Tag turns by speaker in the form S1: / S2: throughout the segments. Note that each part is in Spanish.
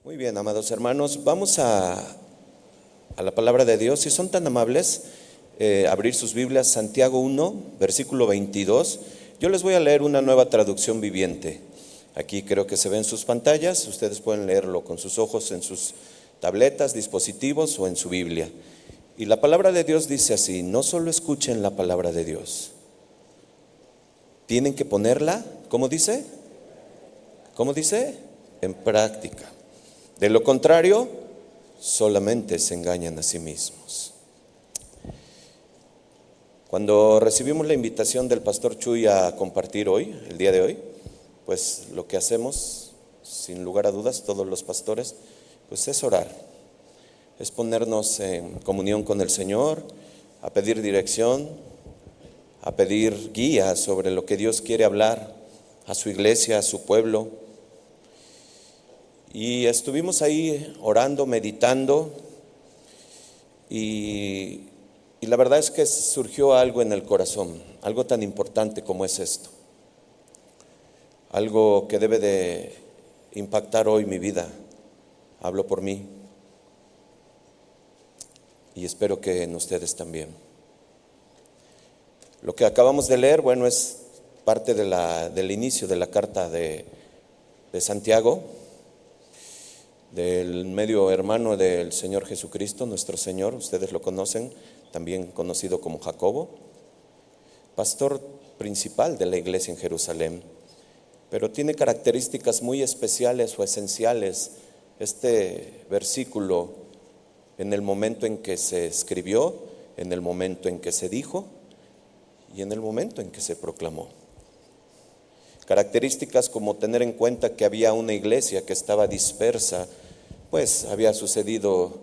S1: Muy bien, amados hermanos, vamos a la palabra de Dios. Si son tan amables, abrir sus Biblias, Santiago 1, versículo 22. Yo les voy a leer una nueva traducción viviente. Aquí creo que se ve en sus pantallas. Ustedes pueden leerlo con sus ojos en sus tabletas, dispositivos o en su Biblia. Y la palabra de Dios dice así: no solo escuchen la palabra de Dios, tienen que ponerla, ¿cómo dice? ¿Cómo dice? En práctica. De lo contrario, solamente se engañan a sí mismos. Cuando recibimos la invitación del pastor Chuy a compartir hoy, el día de hoy, pues lo que hacemos, sin lugar a dudas, todos los pastores, pues es orar, es ponernos en comunión con el Señor, a pedir dirección, a pedir guía sobre lo que Dios quiere hablar a su iglesia, a su pueblo. Y estuvimos ahí orando, meditando, y la verdad es que surgió algo en el corazón, algo tan importante como es esto, algo que debe de impactar hoy mi vida. Hablo por mí y espero que en ustedes también. Lo que acabamos de leer, bueno, es parte del inicio de la carta de Santiago, del medio hermano del Señor Jesucristo, nuestro Señor. Ustedes lo conocen, también conocido como Jacobo, pastor principal de la iglesia en Jerusalén. Pero tiene características muy especiales o esenciales este versículo en el momento en que se escribió, en el momento en que se dijo y en el momento en que se proclamó. Características como tener en cuenta que había una iglesia que estaba dispersa, pues había sucedido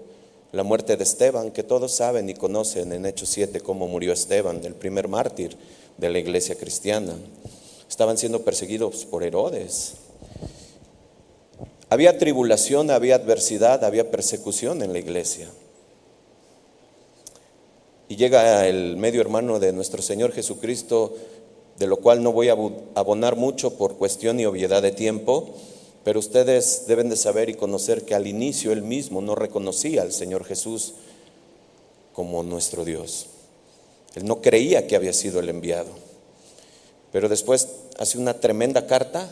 S1: la muerte de Esteban, que todos saben y conocen en Hechos 7 cómo murió Esteban, el primer mártir de la iglesia cristiana. Estaban siendo perseguidos por Herodes. Había tribulación, había adversidad, había persecución en la iglesia. Y llega el medio hermano de nuestro Señor Jesucristo, de lo cual no voy a abonar mucho por cuestión y obviedad de tiempo, pero ustedes deben de saber y conocer que al inicio él mismo no reconocía al Señor Jesús como nuestro Dios. Él no creía que había sido el enviado, pero después hace una tremenda carta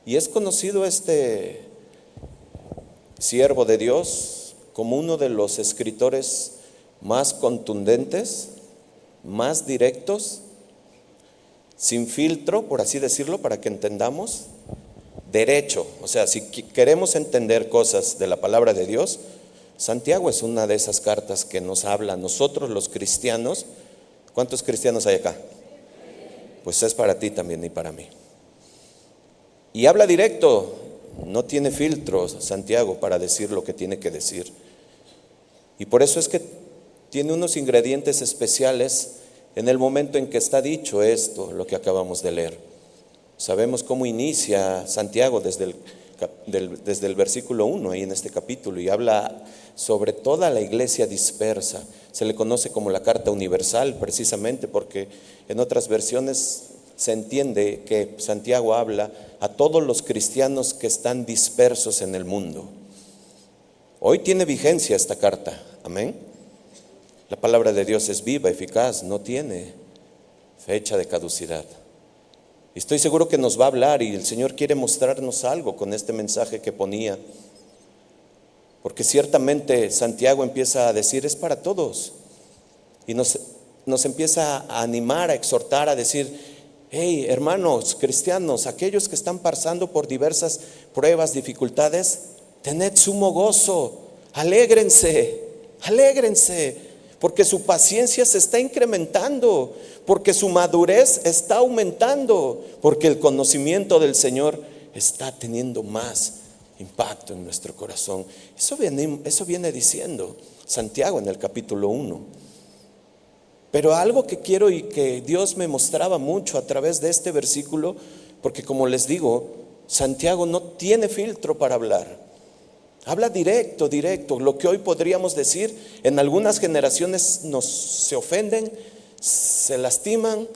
S1: y es conocido este siervo de Dios como uno de los escritores más contundentes, más directos, sin filtro, por así decirlo, para que entendamos, derecho. O sea, si queremos entender cosas de la palabra de Dios, Santiago es una de esas cartas que nos habla a nosotros los cristianos. ¿Cuántos cristianos hay acá? Pues es para ti también y para mí. Y habla directo, no tiene filtros Santiago para decir lo que tiene que decir. Y por eso es que tiene unos ingredientes especiales en el momento en que está dicho esto, lo que acabamos de leer. Sabemos cómo inicia Santiago desde el versículo 1 ahí en este capítulo, y habla sobre toda la iglesia dispersa. Se le conoce como la carta universal precisamente porque en otras versiones se entiende que Santiago habla a todos los cristianos que están dispersos en el mundo. Hoy tiene vigencia esta carta, amén. La palabra de Dios es viva, eficaz, no tiene fecha de caducidad. Y estoy seguro que nos va a hablar y el Señor quiere mostrarnos algo con este mensaje que ponía. Porque ciertamente Santiago empieza a decir, es para todos. Y nos empieza a animar, a exhortar, a decir, hey, hermanos cristianos, aquellos que están pasando por diversas pruebas, dificultades, tened sumo gozo, alégrense, alégrense. Porque su paciencia se está incrementando, porque su madurez está aumentando, porque el conocimiento del Señor está teniendo más impacto en nuestro corazón. Eso viene diciendo Santiago en el capítulo 1. Pero algo que quiero y que Dios me mostraba mucho a través de este versículo, porque como les digo, Santiago no tiene filtro para hablar. Habla directo, lo que hoy podríamos decir, en algunas generaciones se ofenden, se lastiman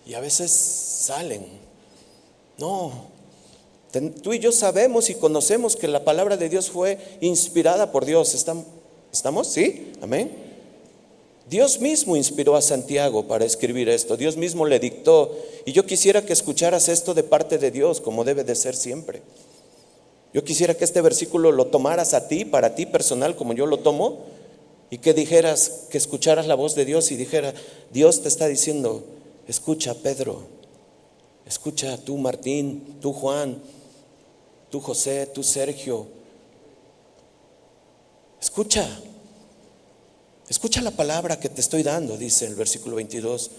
S1: y a veces salen. No, Tú y yo sabemos y conocemos que la palabra de Dios fue inspirada por Dios. ¿Estamos? ¿Sí? Amén. Dios mismo inspiró a Santiago para escribir esto. Dios mismo le dictó. Y yo quisiera que escucharas esto de parte de Dios, como debe de ser siempre. Yo quisiera que este versículo lo tomaras a ti, para ti personal, como yo lo tomo, y que dijeras, que escucharas la voz de Dios y dijera: Dios te está diciendo, escucha Pedro, escucha tú Martín, tú Juan, tú José, tú Sergio. Escucha la palabra que te estoy dando, dice el versículo 22.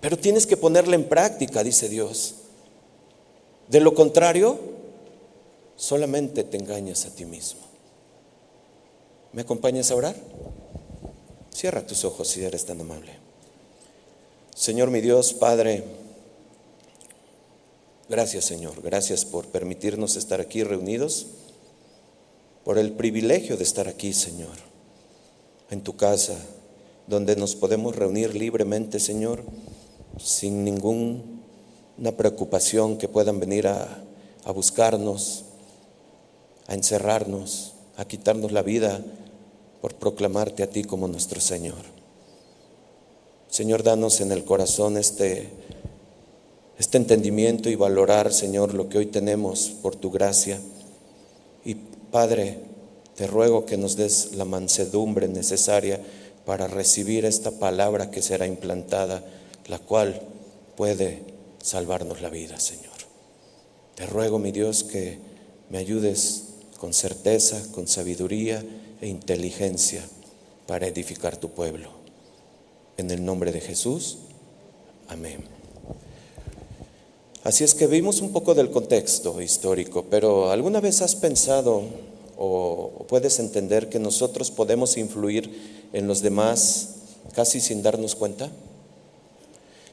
S1: Pero tienes que ponerla en práctica, dice Dios. De lo contrario, solamente te engañas a ti mismo. ¿Me acompañas a orar? Cierra tus ojos si eres tan amable. Señor mi Dios, Padre, gracias Señor, gracias por permitirnos estar aquí reunidos, por el privilegio de estar aquí, Señor, en tu casa, donde nos podemos reunir libremente, Señor, sin ninguna preocupación que puedan venir a buscarnos, a encerrarnos, a quitarnos la vida por proclamarte a ti como nuestro Señor. Señor, danos en el corazón este entendimiento y valorar, Señor, lo que hoy tenemos por tu gracia. Y Padre, te ruego que nos des la mansedumbre necesaria para recibir esta palabra que será implantada, la cual puede salvarnos la vida, Señor. Te ruego, mi Dios, que me ayudes con certeza, con sabiduría e inteligencia para edificar tu pueblo. En el nombre de Jesús, amén. Así es que vimos un poco del contexto histórico, pero ¿alguna vez has pensado o puedes entender que nosotros podemos influir en los demás casi sin darnos cuenta?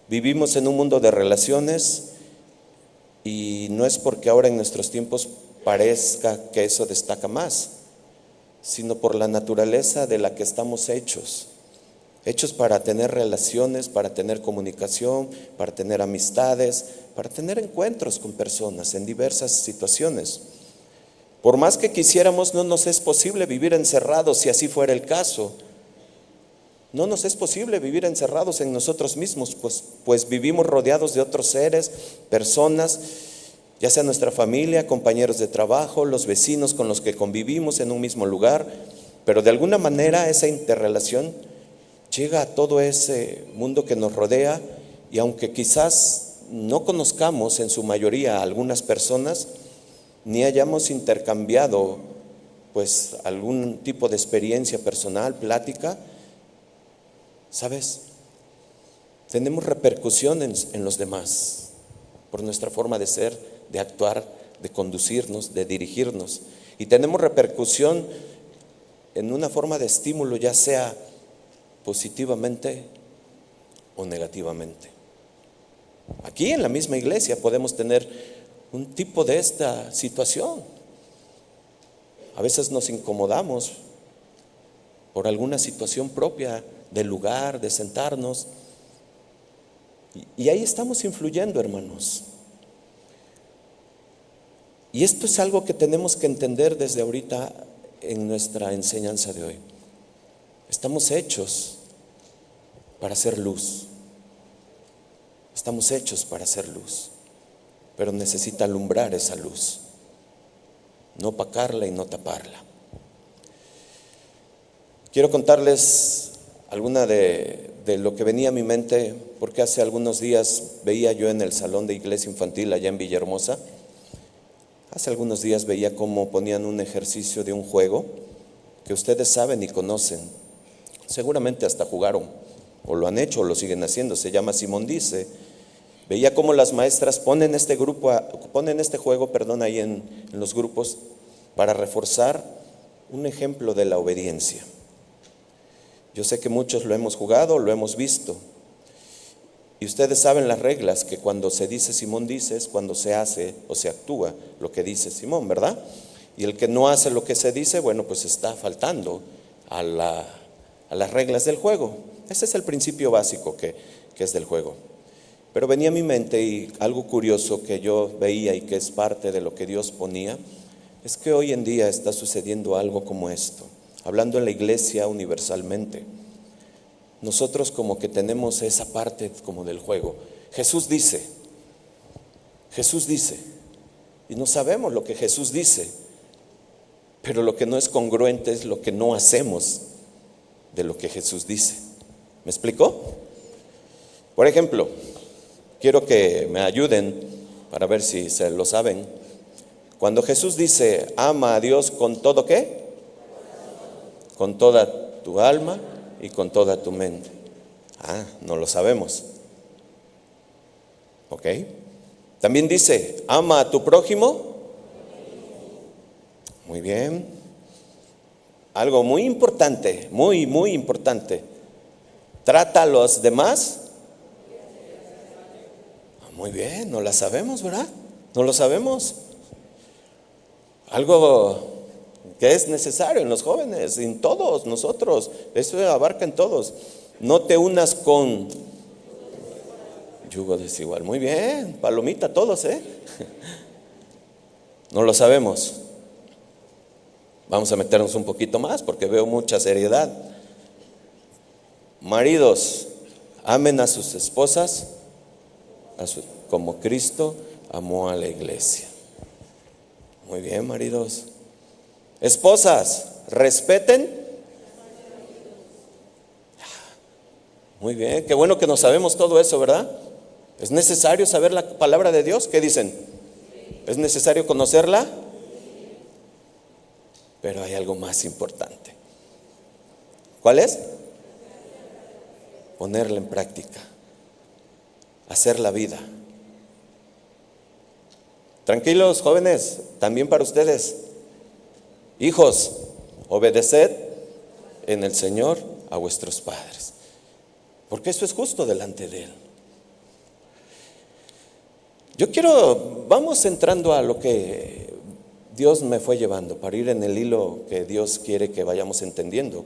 S1: Vivimos en un mundo de relaciones y no es porque ahora en nuestros tiempos parezca que eso destaca más, sino por la naturaleza de la que estamos hechos para tener relaciones, para tener comunicación, para tener amistades, para tener encuentros con personas en diversas situaciones. Por más que quisiéramos, no nos es posible vivir encerrados si así fuera el caso. No nos es posible vivir encerrados en nosotros mismos, pues vivimos rodeados de otros seres, personas, ya sea nuestra familia, compañeros de trabajo, los vecinos con los que convivimos en un mismo lugar, pero de alguna manera esa interrelación llega a todo ese mundo que nos rodea, y aunque quizás no conozcamos en su mayoría a algunas personas, ni hayamos intercambiado pues algún tipo de experiencia personal, plática, ¿sabes? Tenemos repercusión en los demás por nuestra forma de ser, de actuar, de conducirnos, de dirigirnos, y tenemos repercusión en una forma de estímulo, ya sea positivamente o negativamente. Aquí en la misma iglesia podemos tener un tipo de esta situación. A veces nos incomodamos por alguna situación propia del lugar, de sentarnos, y ahí estamos influyendo, hermanos. Y esto es algo que tenemos que entender desde ahorita en nuestra enseñanza de hoy. Estamos hechos para hacer luz. Estamos hechos para hacer luz, pero necesita alumbrar esa luz, no opacarla y no taparla. Quiero contarles alguna de lo que venía a mi mente, porque hace algunos días veía yo en el salón de iglesia infantil allá en Villahermosa, hace algunos días veía cómo ponían un ejercicio de un juego que ustedes saben y conocen, seguramente hasta jugaron, o lo han hecho o lo siguen haciendo, se llama Simón Dice. Veía cómo las maestras ponen este juego ahí en los grupos para reforzar un ejemplo de la obediencia. Yo sé que muchos lo hemos jugado, lo hemos visto, y ustedes saben las reglas, que cuando se dice Simón dice es cuando se hace o se actúa lo que dice Simón, ¿verdad? Y el que no hace lo que se dice, bueno, pues está faltando a las reglas del juego. Ese es el principio básico que es del juego. Pero venía a mi mente y algo curioso que yo veía y que es parte de lo que Dios ponía, es que hoy en día está sucediendo algo como esto, hablando en la iglesia universalmente. Nosotros como que tenemos esa parte como del juego. Jesús dice, y no sabemos lo que Jesús dice, pero lo que no es congruente es lo que no hacemos de lo que Jesús dice. ¿Me explicó? Por ejemplo, quiero que me ayuden para ver si se lo saben. Cuando Jesús dice, ama a Dios con todo ¿qué? Con toda tu alma y con toda tu mente. No lo sabemos. ¿Ok? También dice, ama a tu prójimo. Muy bien. Algo muy importante, muy, muy importante. Trata a los demás. Muy bien, no la sabemos, ¿verdad? No lo sabemos. Algo que es necesario en los jóvenes, en todos nosotros. Eso abarca en todos. No te unas con yugo desigual. Muy bien, palomita todos, ¿eh? No lo sabemos. Vamos a meternos un poquito más porque veo mucha seriedad. Maridos, amen a sus esposas como Cristo amó a la iglesia. Muy bien, maridos. Esposas, respeten. Muy bien, qué bueno que no sabemos todo eso, ¿verdad? ¿Es necesario saber la palabra de Dios? ¿Qué dicen? ¿Es necesario conocerla? Pero hay algo más importante. ¿Cuál es? Ponerla en práctica. Hacer la vida. Tranquilos, jóvenes, también para ustedes. Hijos, obedeced en el Señor a vuestros padres, porque eso es justo delante de Él. Vamos entrando a lo que Dios me fue llevando para ir en el hilo que Dios quiere que vayamos entendiendo.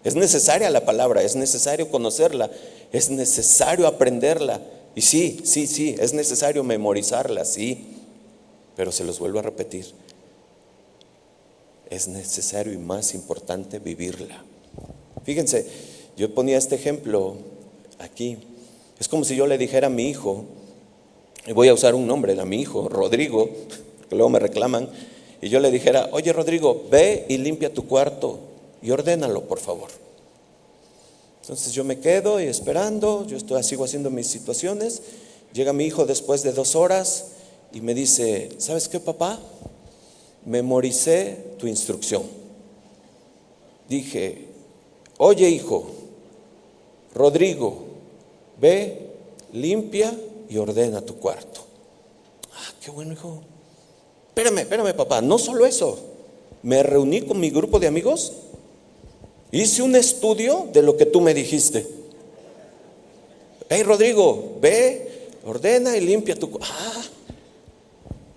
S1: Es necesaria la palabra, es necesario conocerla, es necesario aprenderla. Y sí, es necesario memorizarla, sí, pero se los vuelvo a repetir. Es necesario y más importante vivirla. Fíjense, yo ponía este ejemplo aquí. Es como si yo le dijera a mi hijo, y voy a usar un nombre a mi hijo, Rodrigo, que luego me reclaman, y yo le dijera, oye Rodrigo, ve y limpia tu cuarto y ordénalo, por favor. Entonces yo me quedo y esperando, sigo haciendo mis situaciones. Llega mi hijo después de 2 horas y me dice, ¿sabes qué, papá? Memoricé tu instrucción. Dije, oye hijo, Rodrigo, ve, limpia y ordena tu cuarto. Qué bueno, hijo. Espérame, papá, no solo eso. Me reuní con mi grupo de amigos, hice un estudio de lo que tú me dijiste. Hey, Rodrigo, ve, ordena y limpia tu cuarto.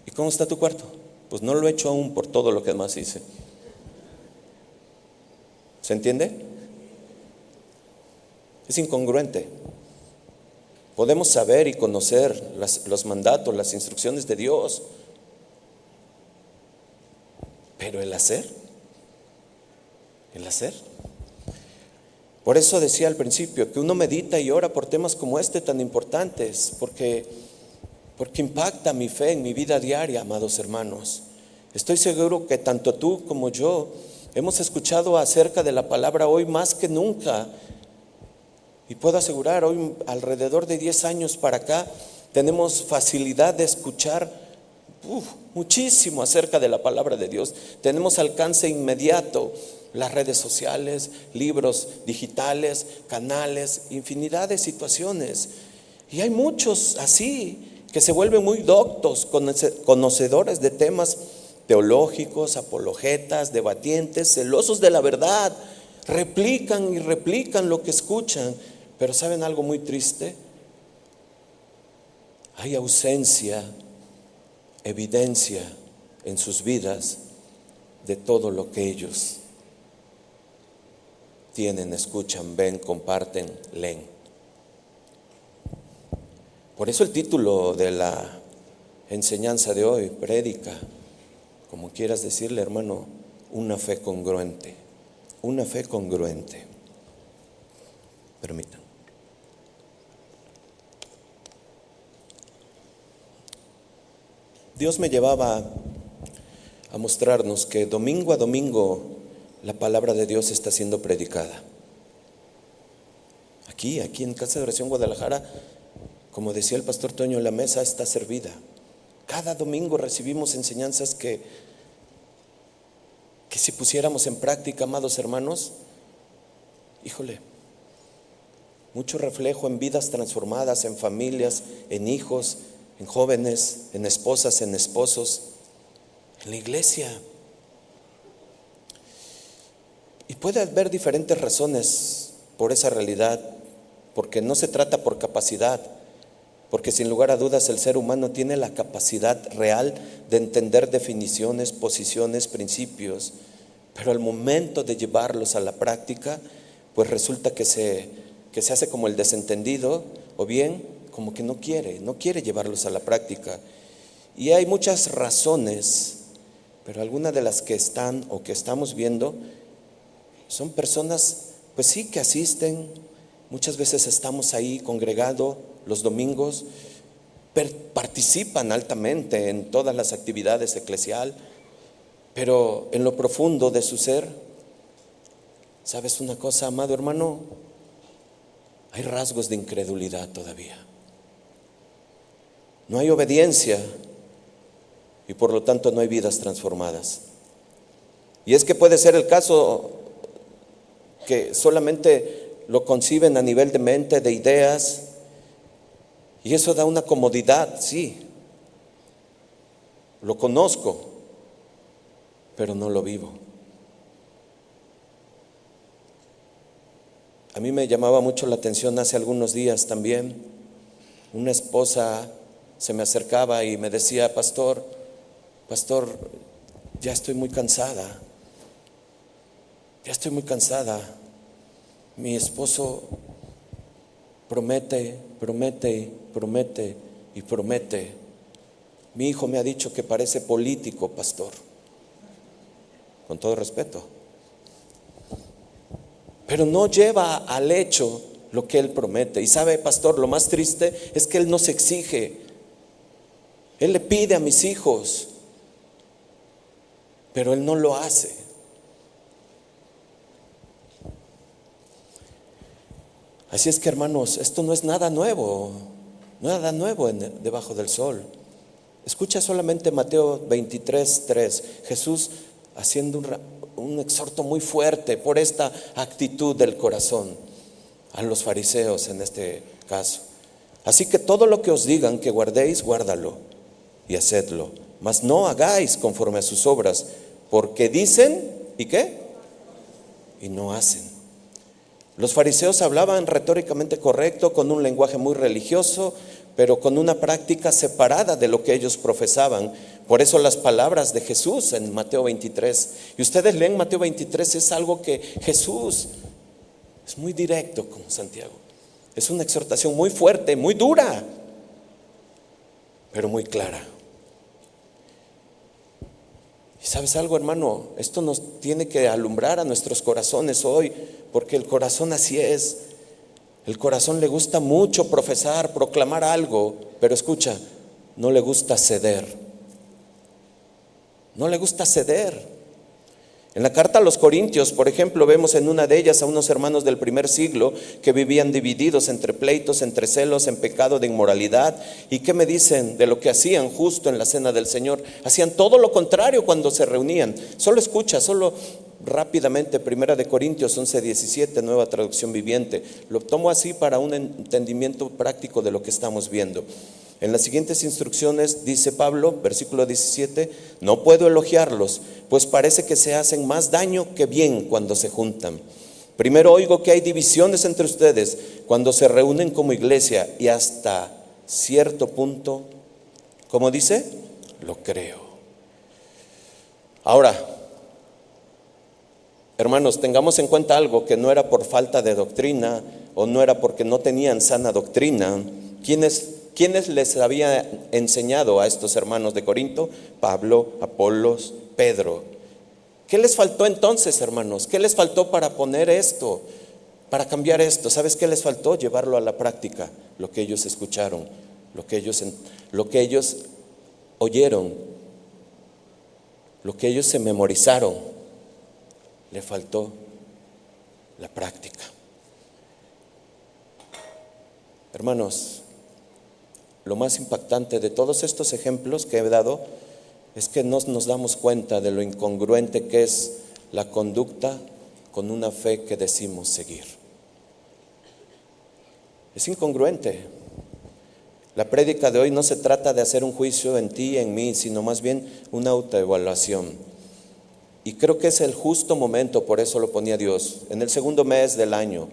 S1: ¿Y cómo está tu cuarto? Pues no lo he hecho aún por todo lo que más hice. ¿Se entiende? Es incongruente. Podemos saber y conocer los mandatos, las instrucciones de Dios, pero el hacer. Por eso decía al principio que uno medita y ora por temas como este tan importantes, porque impacta mi fe en mi vida diaria, amados hermanos. Estoy seguro que tanto tú como yo hemos escuchado acerca de la palabra hoy más que nunca. Y puedo asegurar, hoy alrededor de 10 años para acá, tenemos facilidad de escuchar muchísimo acerca de la palabra de Dios. Tenemos alcance inmediato, las redes sociales, libros digitales, canales, infinidad de situaciones. Y hay muchos así que se vuelven muy doctos, conocedores de temas teológicos, apologetas, debatientes, celosos de la verdad. Replican y replican lo que escuchan. Pero ¿saben algo muy triste? Hay ausencia, evidencia en sus vidas de todo lo que ellos tienen, escuchan, ven, comparten, leen. Por eso el título de la enseñanza de hoy, prédica, como quieras decirle, hermano, una fe congruente. Una fe congruente. Permítanme. Dios me llevaba a mostrarnos que domingo a domingo la palabra de Dios está siendo predicada. Aquí en Casa de Oración Guadalajara, como decía el pastor Toño, la mesa está servida. Cada domingo recibimos enseñanzas que si pusiéramos en práctica, amados hermanos, híjole, mucho reflejo en vidas transformadas, en familias, en hijos, en jóvenes, en esposas, en esposos, en la iglesia. Y puede haber diferentes razones por esa realidad, porque no se trata por capacidad, porque sin lugar a dudas el ser humano tiene la capacidad real de entender definiciones, posiciones, principios, pero al momento de llevarlos a la práctica, pues resulta que se hace como el desentendido, o bien como que no quiere llevarlos a la práctica. Y hay muchas razones, pero algunas de las que están o que estamos viendo son personas, pues sí, que asisten. Muchas veces estamos ahí congregados los domingos, participan altamente en todas las actividades eclesiales, pero en lo profundo de su ser, ¿sabes una cosa, amado hermano? Hay rasgos de incredulidad todavía. No hay obediencia y por lo tanto no hay vidas transformadas. Y es que puede ser el caso que solamente lo conciben a nivel de mente, de ideas, y eso da una comodidad, sí. Lo conozco, pero no lo vivo. A mí me llamaba mucho la atención hace algunos días también. Una esposa se me acercaba y me decía: pastor, ya estoy muy cansada. Mi esposo promete. Mi hijo me ha dicho que parece político, pastor. Con todo respeto. Pero no lleva al hecho lo que él promete. Y sabe, pastor, lo más triste es que él nos exige. Él le pide a mis hijos, pero él no lo hace. Así es que, hermanos, esto no es nada nuevo debajo del sol. Escucha solamente Mateo 23:3, Jesús haciendo un exhorto muy fuerte por esta actitud del corazón a los fariseos en este caso. Así que todo lo que os digan que guardéis, guárdalo y hacedlo, mas no hagáis conforme a sus obras, porque dicen, ¿y qué? Y no hacen. Los fariseos hablaban retóricamente correcto, con un lenguaje muy religioso, pero con una práctica separada de lo que ellos profesaban. Por eso las palabras de Jesús en Mateo 23. Y ustedes leen Mateo 23, es algo que Jesús es muy directo con Santiago. Es una exhortación muy fuerte, muy dura, pero muy clara. Y sabes algo, hermano, esto nos tiene que alumbrar a nuestros corazones hoy, porque el corazón así es. El corazón le gusta mucho profesar, proclamar algo, pero escucha, no le gusta ceder. No le gusta ceder. En la carta a los Corintios, por ejemplo, vemos en una de ellas a unos hermanos del primer siglo que vivían divididos entre pleitos, entre celos, en pecado de inmoralidad. ¿Y qué me dicen de lo que hacían justo en la cena del Señor? Hacían todo lo contrario cuando se reunían. Solo escucha, solo rápidamente, 1 de Corintios 11:17, nueva traducción viviente. Lo tomo así para un entendimiento práctico de lo que estamos viendo. En las siguientes instrucciones dice Pablo, versículo 17, no puedo elogiarlos, pues parece que se hacen más daño que bien cuando se juntan. Primero oigo que hay divisiones entre ustedes cuando se reúnen como iglesia, y hasta cierto punto, ¿cómo dice? Lo creo. Ahora, hermanos, tengamos en cuenta algo, que no era por falta de doctrina o no era porque no tenían sana doctrina. ¿Quiénes ¿quiénes les había enseñado a estos hermanos de Corinto? Pablo, Apolos, Pedro. ¿Qué les faltó entonces, hermanos? ¿Qué les faltó para poner esto, para cambiar esto? ¿Sabes qué les faltó? Llevarlo a la práctica, lo que ellos escucharon, lo que ellos oyeron, lo que ellos se memorizaron. Le faltó la práctica. Hermanos, lo más impactante de todos estos ejemplos que he dado es que no nos damos cuenta de lo incongruente que es la conducta con una fe que decimos seguir. Es incongruente. La prédica de hoy no se trata de hacer un juicio en ti y en mí, sino más bien una autoevaluación. Y creo que es el justo momento, por eso lo ponía Dios, en el segundo mes del año.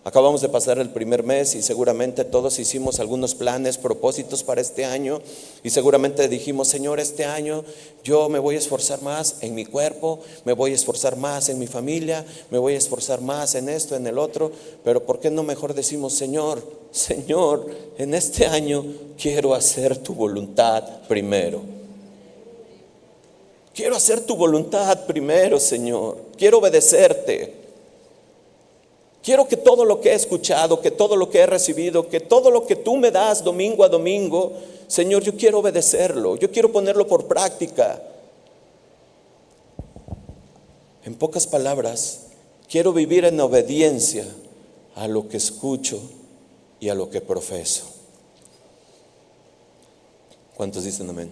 S1: Acabamos de pasar el primer mes y seguramente todos hicimos algunos planes, propósitos para este año, y seguramente dijimos: Señor, este año yo me voy a esforzar más en mi cuerpo, me voy a esforzar más en mi familia, me voy a esforzar más en esto, en el otro. Pero ¿por qué no mejor decimos: Señor, en este año quiero hacer tu voluntad primero? Quiero hacer tu voluntad primero, Señor. Quiero obedecerte. Quiero que todo lo que he escuchado, que todo lo que he recibido, que todo lo que tú me das domingo a domingo, Señor, yo quiero obedecerlo, yo quiero ponerlo por práctica. En pocas palabras, quiero vivir en obediencia a lo que escucho y a lo que profeso. ¿Cuántos dicen amén?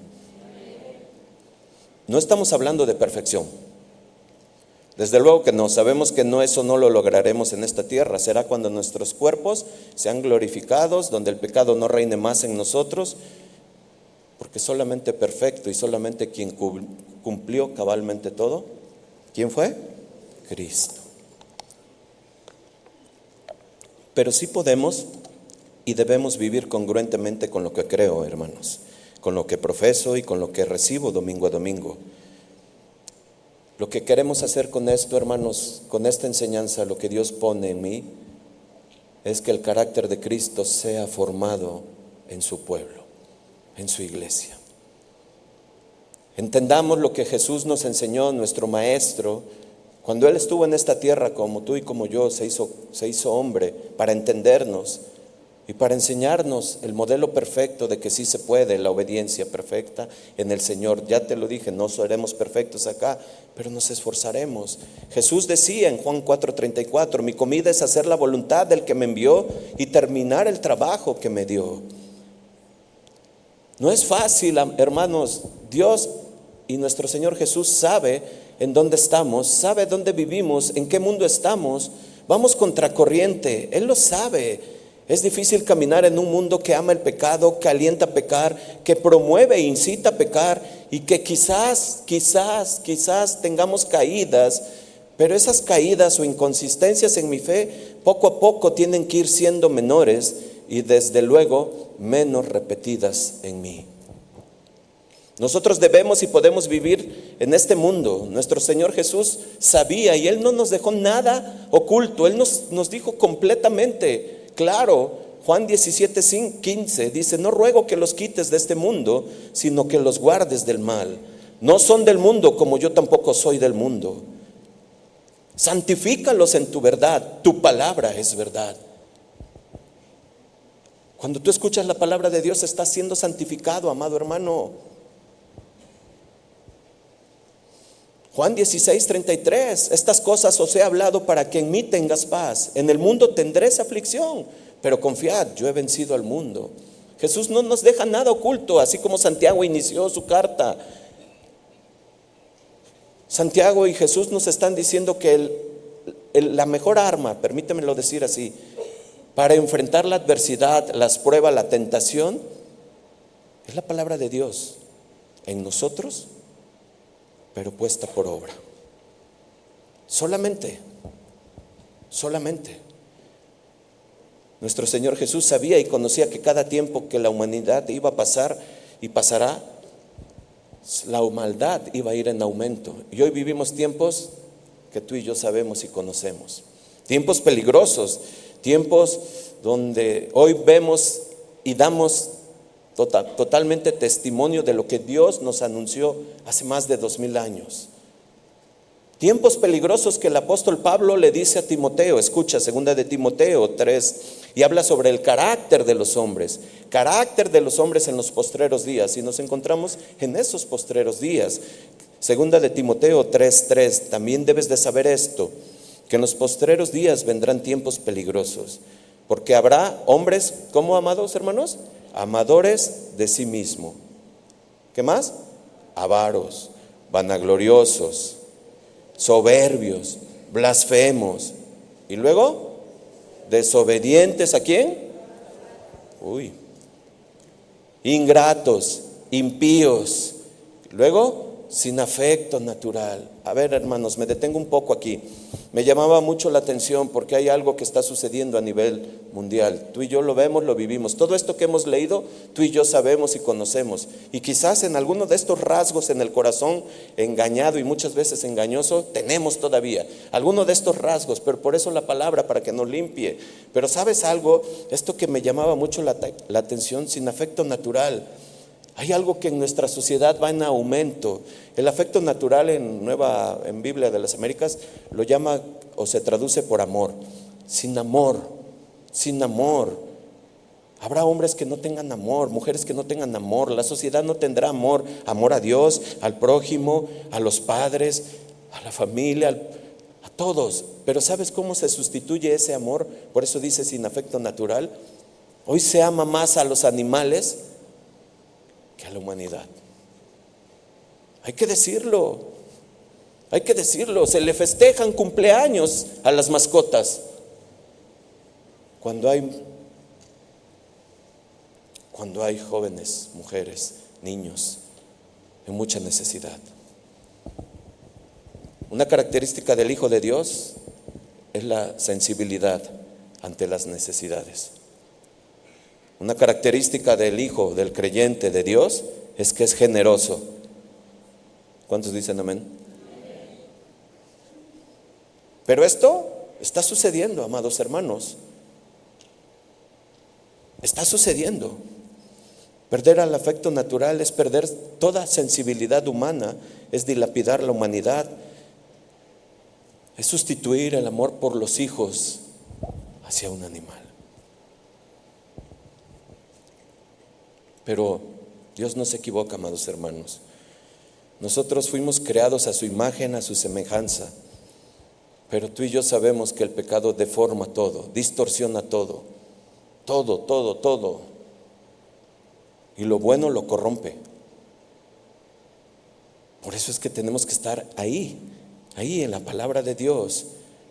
S1: No estamos hablando de perfección. Desde luego que no, sabemos que eso no lo lograremos en esta tierra. Será cuando nuestros cuerpos sean glorificados, donde el pecado no reine más en nosotros, porque solamente perfecto y solamente quien cumplió cabalmente todo, ¿quién fue? Cristo. Pero sí podemos y debemos vivir congruentemente con lo que creo, hermanos, con lo que profeso y con lo que recibo domingo a domingo. Lo que queremos hacer con esto, hermanos, con esta enseñanza, lo que Dios pone en mí, es que el carácter de Cristo sea formado en su pueblo, en su iglesia. Entendamos lo que Jesús nos enseñó, nuestro Maestro, cuando Él estuvo en esta tierra, como tú y como yo, se hizo hombre para entendernos y para enseñarnos el modelo perfecto de que sí se puede, la obediencia perfecta en el Señor. Ya te lo dije, no seremos perfectos acá, pero nos esforzaremos. Jesús decía en Juan 4:34, mi comida es hacer la voluntad del que me envió y terminar el trabajo que me dio. No es fácil, hermanos. Dios y nuestro Señor Jesús sabe en dónde estamos, sabe dónde vivimos, en qué mundo estamos. Vamos contracorriente, Él lo sabe. Es difícil caminar en un mundo que ama el pecado, que alienta a pecar, que promueve e incita a pecar, y que quizás tengamos caídas, pero esas caídas o inconsistencias en mi fe poco a poco tienen que ir siendo menores y desde luego menos repetidas en mí. Nosotros debemos y podemos vivir en este mundo. Nuestro Señor Jesús sabía y Él no nos dejó nada oculto. Él nos dijo completamente claro. Juan 17:15 dice: no ruego que los quites de este mundo, sino que los guardes del mal. No son del mundo, como yo tampoco soy del mundo. Santifícalos en tu verdad, tu palabra es verdad. Cuando tú escuchas la palabra de Dios, estás siendo santificado, amado hermano. Juan 16:33, estas cosas os he hablado para que en mí tengas paz. En el mundo tendréis aflicción, pero confiad, yo he vencido al mundo. Jesús no nos deja nada oculto, así como Santiago inició su carta. Santiago y Jesús nos están diciendo que la mejor arma, permítemelo decir así, para enfrentar la adversidad, las pruebas, la tentación, es la palabra de Dios en nosotros, pero puesta por obra. Solamente. Nuestro Señor Jesús sabía y conocía que cada tiempo que la humanidad iba a pasar y pasará, la maldad iba a ir en aumento. Y hoy vivimos tiempos que tú y yo sabemos y conocemos. Tiempos peligrosos, tiempos donde hoy vemos y damos totalmente testimonio de lo que Dios nos anunció hace más de 2000 años. Tiempos peligrosos que el apóstol Pablo le dice a Timoteo. Escucha, segunda de Timoteo 3, y habla sobre el carácter de los hombres en los postreros días, y nos encontramos en esos postreros días. Segunda de Timoteo 3:3, también debes de saber esto, que en los postreros días vendrán tiempos peligrosos, porque habrá hombres, ¿cómo, amados hermanos? Amadores de sí mismo. ¿Qué más? Avaros, vanagloriosos, soberbios, blasfemos, y luego desobedientes. ¿A quién? Ingratos, impíos, luego sin afecto natural. A ver, hermanos, me detengo un poco aquí. Me llamaba mucho la atención porque hay algo que está sucediendo a nivel mundial. Tú y yo lo vemos, lo vivimos. Todo esto que hemos leído, tú y yo sabemos y conocemos. Y quizás en alguno de estos rasgos en el corazón engañado y muchas veces engañoso, tenemos todavía alguno de estos rasgos, pero por eso la palabra, para que nos limpie. Pero ¿sabes algo? Esto que me llamaba mucho la atención, sin afecto natural. Hay algo que en nuestra sociedad va en aumento. El afecto natural en Biblia de las Américas lo llama o se traduce por amor. Sin amor, sin amor. Habrá hombres que no tengan amor, mujeres que no tengan amor. La sociedad no tendrá amor. Amor a Dios, al prójimo, a los padres, a la familia, a todos. Pero ¿sabes cómo se sustituye ese amor? Por eso dice sin afecto natural. Hoy se ama más a los animales que a la humanidad. Hay que decirlo, se le festejan cumpleaños a las mascotas cuando hay jóvenes, mujeres, niños en mucha necesidad. Una característica del Hijo de Dios es la sensibilidad ante las necesidades. Una característica del Hijo, del creyente de Dios, es que es generoso. ¿Cuántos dicen amén? Pero esto está sucediendo, amados hermanos. Está sucediendo. Perder al afecto natural es perder toda sensibilidad humana, es dilapidar la humanidad, es sustituir el amor por los hijos hacia un animal. Pero Dios no se equivoca, amados hermanos. Nosotros fuimos creados a su imagen, a su semejanza. Pero tú y yo sabemos que el pecado deforma todo, distorsiona todo. Todo. Y lo bueno lo corrompe. Por eso es que tenemos que estar ahí en la palabra de Dios,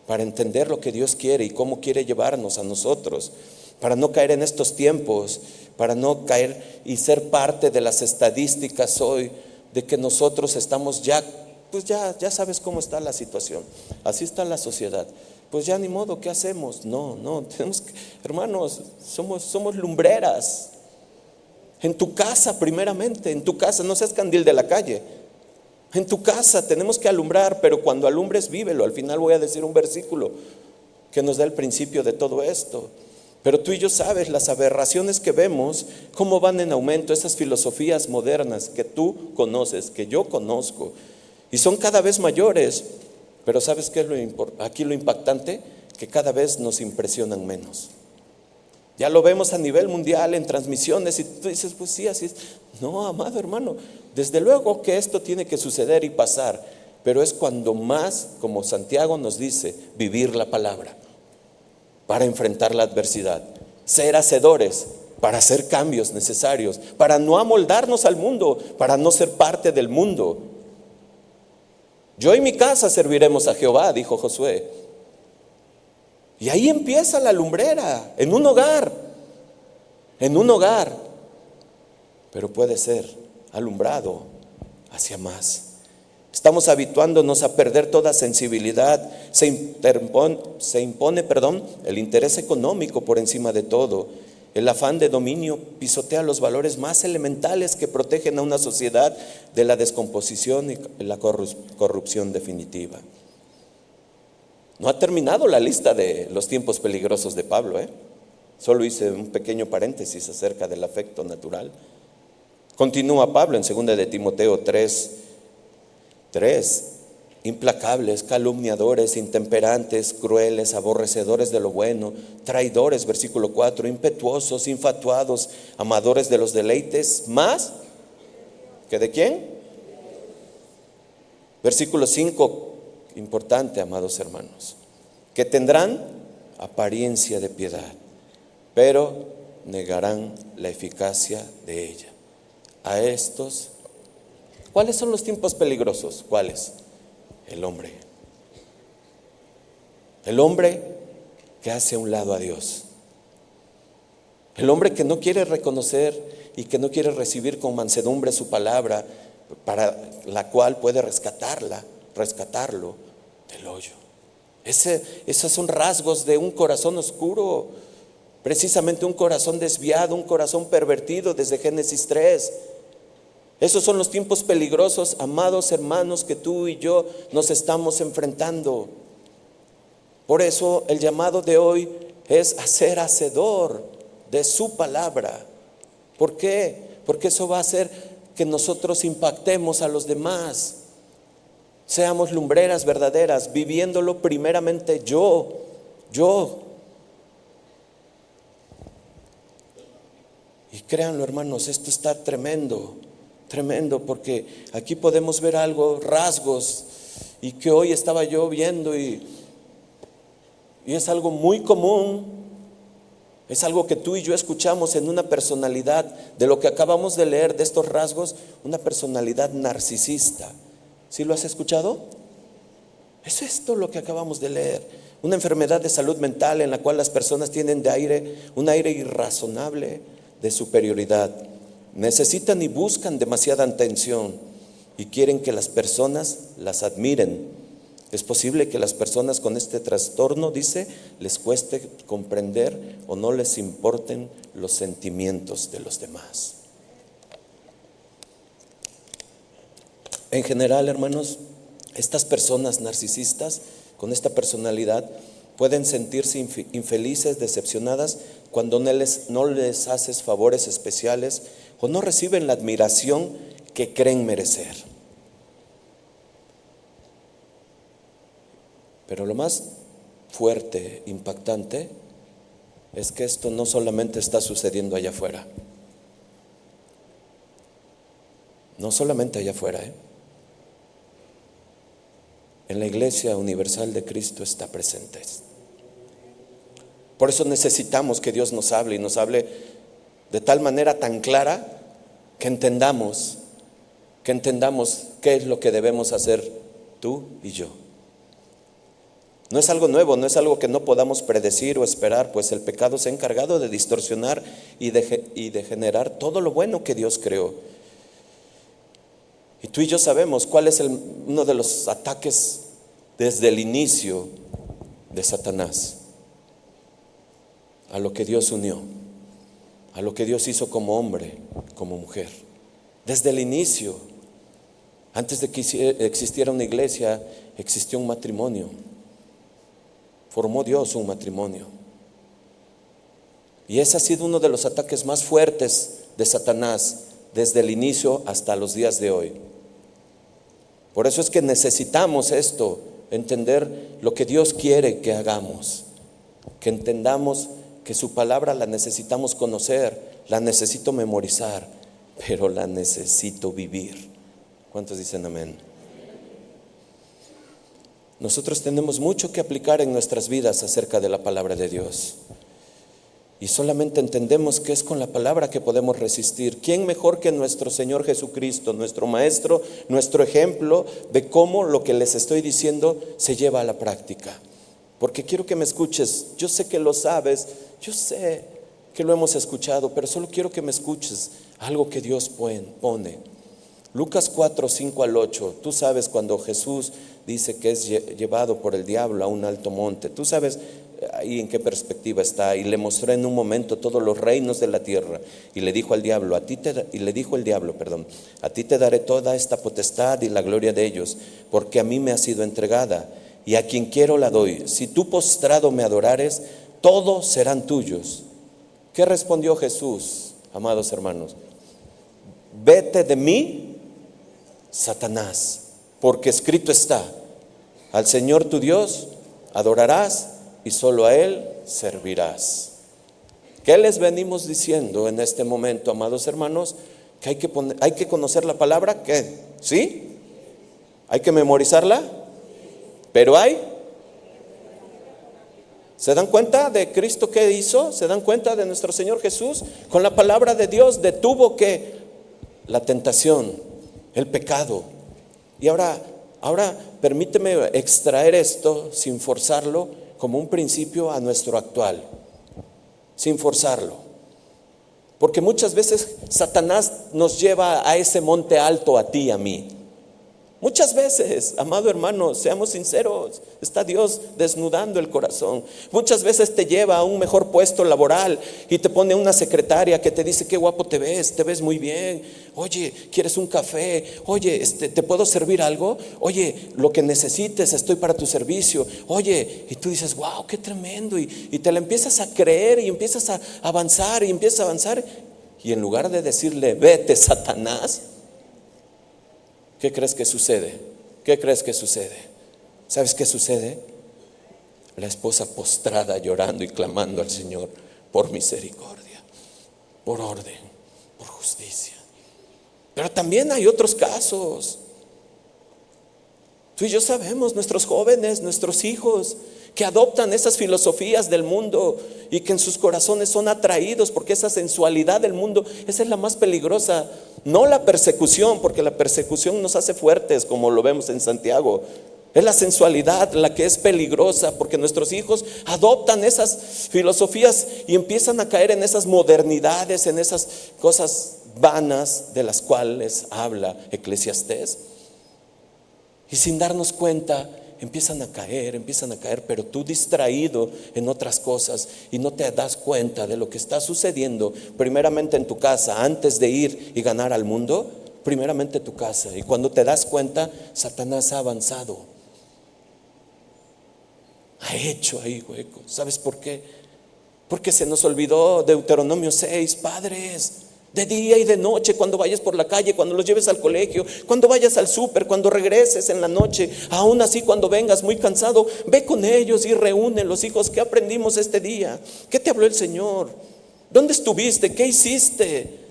S1: para entender lo que Dios quiere y cómo quiere llevarnos a nosotros, para no caer en estos tiempos, para no caer y ser parte de las estadísticas hoy de que nosotros estamos ya sabes cómo está la situación, así está la sociedad, pues ya ni modo, ¿qué hacemos? No, tenemos que, hermanos, somos lumbreras. En tu casa primeramente, en tu casa, no seas candil de la calle. En tu casa tenemos que alumbrar, pero cuando alumbres, vívelo. Al final voy a decir un versículo que nos da el principio de todo esto. Pero tú y yo sabes las aberraciones que vemos, cómo van en aumento, esas filosofías modernas que tú conoces, que yo conozco, y son cada vez mayores. Pero ¿sabes qué es aquí lo impactante? Que cada vez nos impresionan menos. Ya lo vemos a nivel mundial en transmisiones y tú dices, pues sí, así es. No, amado hermano, desde luego que esto tiene que suceder y pasar, pero es cuando más, como Santiago nos dice, vivir la palabra para enfrentar la adversidad, ser hacedores para hacer cambios necesarios, para no amoldarnos al mundo, para no ser parte del mundo. Yo y mi casa serviremos a Jehová, dijo Josué. Y ahí empieza la lumbrera, en un hogar, pero puede ser alumbrado hacia más. Estamos habituándonos a perder toda sensibilidad, se impone el interés económico por encima de todo. El afán de dominio pisotea los valores más elementales que protegen a una sociedad de la descomposición y la corrupción definitiva. No ha terminado la lista de los tiempos peligrosos de Pablo, Solo hice un pequeño paréntesis acerca del afecto natural. Continúa Pablo en 2 de Timoteo 3, implacables, calumniadores, intemperantes, crueles, aborrecedores de lo bueno, traidores, versículo 4, impetuosos, infatuados, amadores de los deleites, más que de quién. Versículo 5, importante, amados hermanos, que tendrán apariencia de piedad, pero negarán la eficacia de ella. A estos, ¿cuáles son los tiempos peligrosos? ¿Cuáles? El hombre que hace a un lado a Dios, el hombre que no quiere reconocer y que no quiere recibir con mansedumbre su palabra, para la cual puede rescatarlo del hoyo. Esos son rasgos de un corazón oscuro, precisamente un corazón desviado, un corazón pervertido desde Génesis 3. Esos son los tiempos peligrosos, amados hermanos, que tú y yo nos estamos enfrentando. Por eso el llamado de hoy es a ser hacedor de su palabra. ¿Por qué? Porque eso va a hacer que nosotros impactemos a los demás. Seamos lumbreras verdaderas, viviéndolo primeramente yo. Y créanlo, hermanos, esto está tremendo, porque aquí podemos ver algo, rasgos, y que hoy estaba yo viendo y es algo muy común, es algo que tú y yo escuchamos en una personalidad, de lo que acabamos de leer de estos rasgos, una personalidad narcisista. ¿Sí lo has escuchado? Es esto lo que acabamos de leer, una enfermedad de salud mental en la cual las personas tienen un aire irrazonable de superioridad. Necesitan y buscan demasiada atención y quieren que las personas las admiren. Es posible que las personas con este trastorno, dice, les cueste comprender o no les importen los sentimientos de los demás. En general, hermanos, estas personas narcisistas con esta personalidad pueden sentirse infelices, decepcionadas cuando no les haces favores especiales o no reciben la admiración que creen merecer. Pero lo más fuerte, impactante, es que esto no solamente está sucediendo allá afuera. No solamente allá afuera, En la Iglesia Universal de Cristo está presente. Por eso necesitamos que Dios nos hable y nos hable de tal manera tan clara que entendamos qué es lo que debemos hacer tú y yo. No es algo nuevo, no es algo que no podamos predecir o esperar, pues el pecado se ha encargado de distorsionar y de generar todo lo bueno que Dios creó. Y tú y yo sabemos cuál es uno de los ataques desde el inicio de Satanás a lo que Dios unió, a lo que Dios hizo como hombre, como mujer. Desde el inicio, antes de que existiera una iglesia, existió un matrimonio. Formó Dios un matrimonio. Y ese ha sido uno de los ataques más fuertes de Satanás desde el inicio hasta los días de hoy. Por eso es que necesitamos esto, entender lo que Dios quiere que hagamos, que entendamos que su palabra la necesitamos conocer, la necesito memorizar, pero la necesito vivir. ¿Cuántos dicen amén? Nosotros tenemos mucho que aplicar en nuestras vidas acerca de la palabra de Dios. Y solamente entendemos que es con la palabra que podemos resistir. ¿Quién mejor que nuestro Señor Jesucristo, nuestro Maestro, nuestro ejemplo de cómo lo que les estoy diciendo se lleva a la práctica? Porque quiero que me escuches. Yo sé que lo sabes, yo sé que lo hemos escuchado, pero solo quiero que me escuches algo que Dios pone. Lucas 4, 5 al 8. Tú sabes cuando Jesús dice que es llevado por el diablo a un alto monte. Tú sabes ahí en qué perspectiva está. Y le mostró en un momento todos los reinos de la tierra. Y le dijo el diablo, a ti te daré toda esta potestad y la gloria de ellos, porque a mí me ha sido entregada, y a quien quiero la doy. Si tú postrado me adorares, todos serán tuyos. ¿Qué respondió Jesús, amados hermanos? Vete de mí, Satanás, porque escrito está: al Señor tu Dios adorarás y solo a Él servirás. ¿Qué les venimos diciendo en este momento, amados hermanos? Que hay que conocer la palabra, ¿qué? ¿Sí? ¿Hay que memorizarla? Pero ¿se dan cuenta de Cristo qué hizo? ¿Se dan cuenta de nuestro Señor Jesús? Con la palabra de Dios detuvo ¿qué? La tentación, el pecado. Y ahora permíteme extraer esto sin forzarlo como un principio a nuestro actual, sin forzarlo. Porque muchas veces Satanás nos lleva a ese monte alto, a ti y a mí. Muchas veces, amado hermano, seamos sinceros, está Dios desnudando el corazón. Muchas veces te lleva a un mejor puesto laboral y te pone una secretaria que te dice: qué guapo te ves muy bien. Oye, ¿quieres un café? Oye, ¿te puedo servir algo? Oye, lo que necesites, estoy para tu servicio. Oye, y tú dices: wow, qué tremendo. Y te la empiezas a creer y empiezas a avanzar y empiezas a avanzar. Y en lugar de decirle: vete, Satanás, ¿qué crees que sucede? ¿Qué crees que sucede? ¿Sabes qué sucede? La esposa postrada llorando y clamando al Señor por misericordia, por orden, por justicia. Pero también hay otros casos. Tú y yo sabemos, nuestros jóvenes, nuestros hijos, que adoptan esas filosofías del mundo y que en sus corazones son atraídos, porque esa sensualidad del mundo, esa es la más peligrosa. No la persecución, porque la persecución nos hace fuertes, como lo vemos en Santiago. Es la sensualidad la que es peligrosa, porque nuestros hijos adoptan esas filosofías y empiezan a caer en esas modernidades, en esas cosas vanas de las cuales habla Eclesiastés. Y sin darnos cuenta empiezan a caer, pero tú distraído en otras cosas y no te das cuenta de lo que está sucediendo primeramente en tu casa. Antes de ir y ganar al mundo, primeramente tu casa. Y cuando te das cuenta, Satanás ha avanzado, ha hecho ahí hueco. ¿Sabes por qué? Porque se nos olvidó Deuteronomio 6, padres. De día y de noche, cuando vayas por la calle, cuando los lleves al colegio, cuando vayas al súper, cuando regreses en la noche, aún así cuando vengas muy cansado, ve con ellos y reúne los hijos. ¿Qué aprendimos este día? ¿Qué te habló el Señor? ¿Dónde estuviste? ¿Qué hiciste?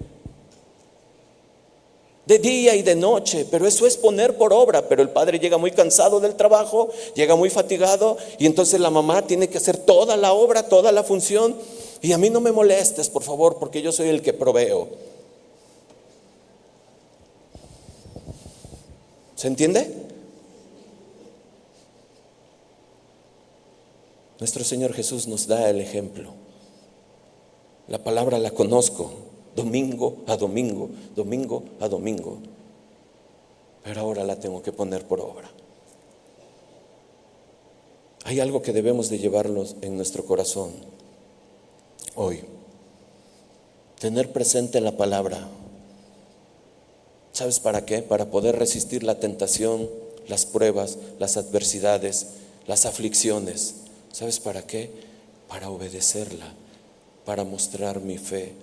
S1: De día y de noche, pero eso es poner por obra. Pero el padre llega muy cansado del trabajo, llega muy fatigado, y entonces la mamá tiene que hacer toda la obra, toda la función. Y a mí no me molestes, por favor, porque yo soy el que proveo. ¿Se entiende? Nuestro Señor Jesús nos da el ejemplo. La palabra la conozco domingo a domingo, domingo a domingo, pero ahora la tengo que poner por obra. Hay algo que debemos de llevarnos en nuestro corazón hoy, tener presente la palabra. ¿Sabes para qué? Para poder resistir la tentación, las pruebas, las adversidades, las aflicciones. ¿Sabes para qué? Para obedecerla, para mostrar mi fe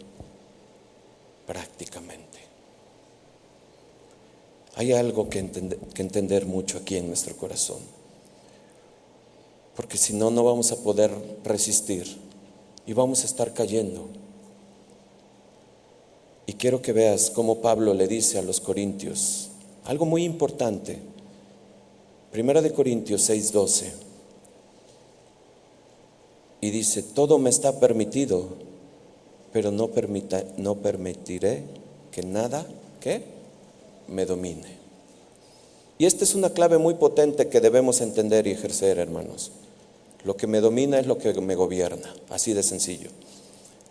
S1: prácticamente. Hay algo que entender mucho aquí en nuestro corazón, porque si no, no vamos a poder resistir y vamos a estar cayendo. Y quiero que veas cómo Pablo le dice a los corintios algo muy importante. Primera de Corintios 6:12. Y dice: todo me está permitido, pero no permitiré que nada me domine. Y esta es una clave muy potente que debemos entender y ejercer, hermanos. Lo que me domina es lo que me gobierna, así de sencillo.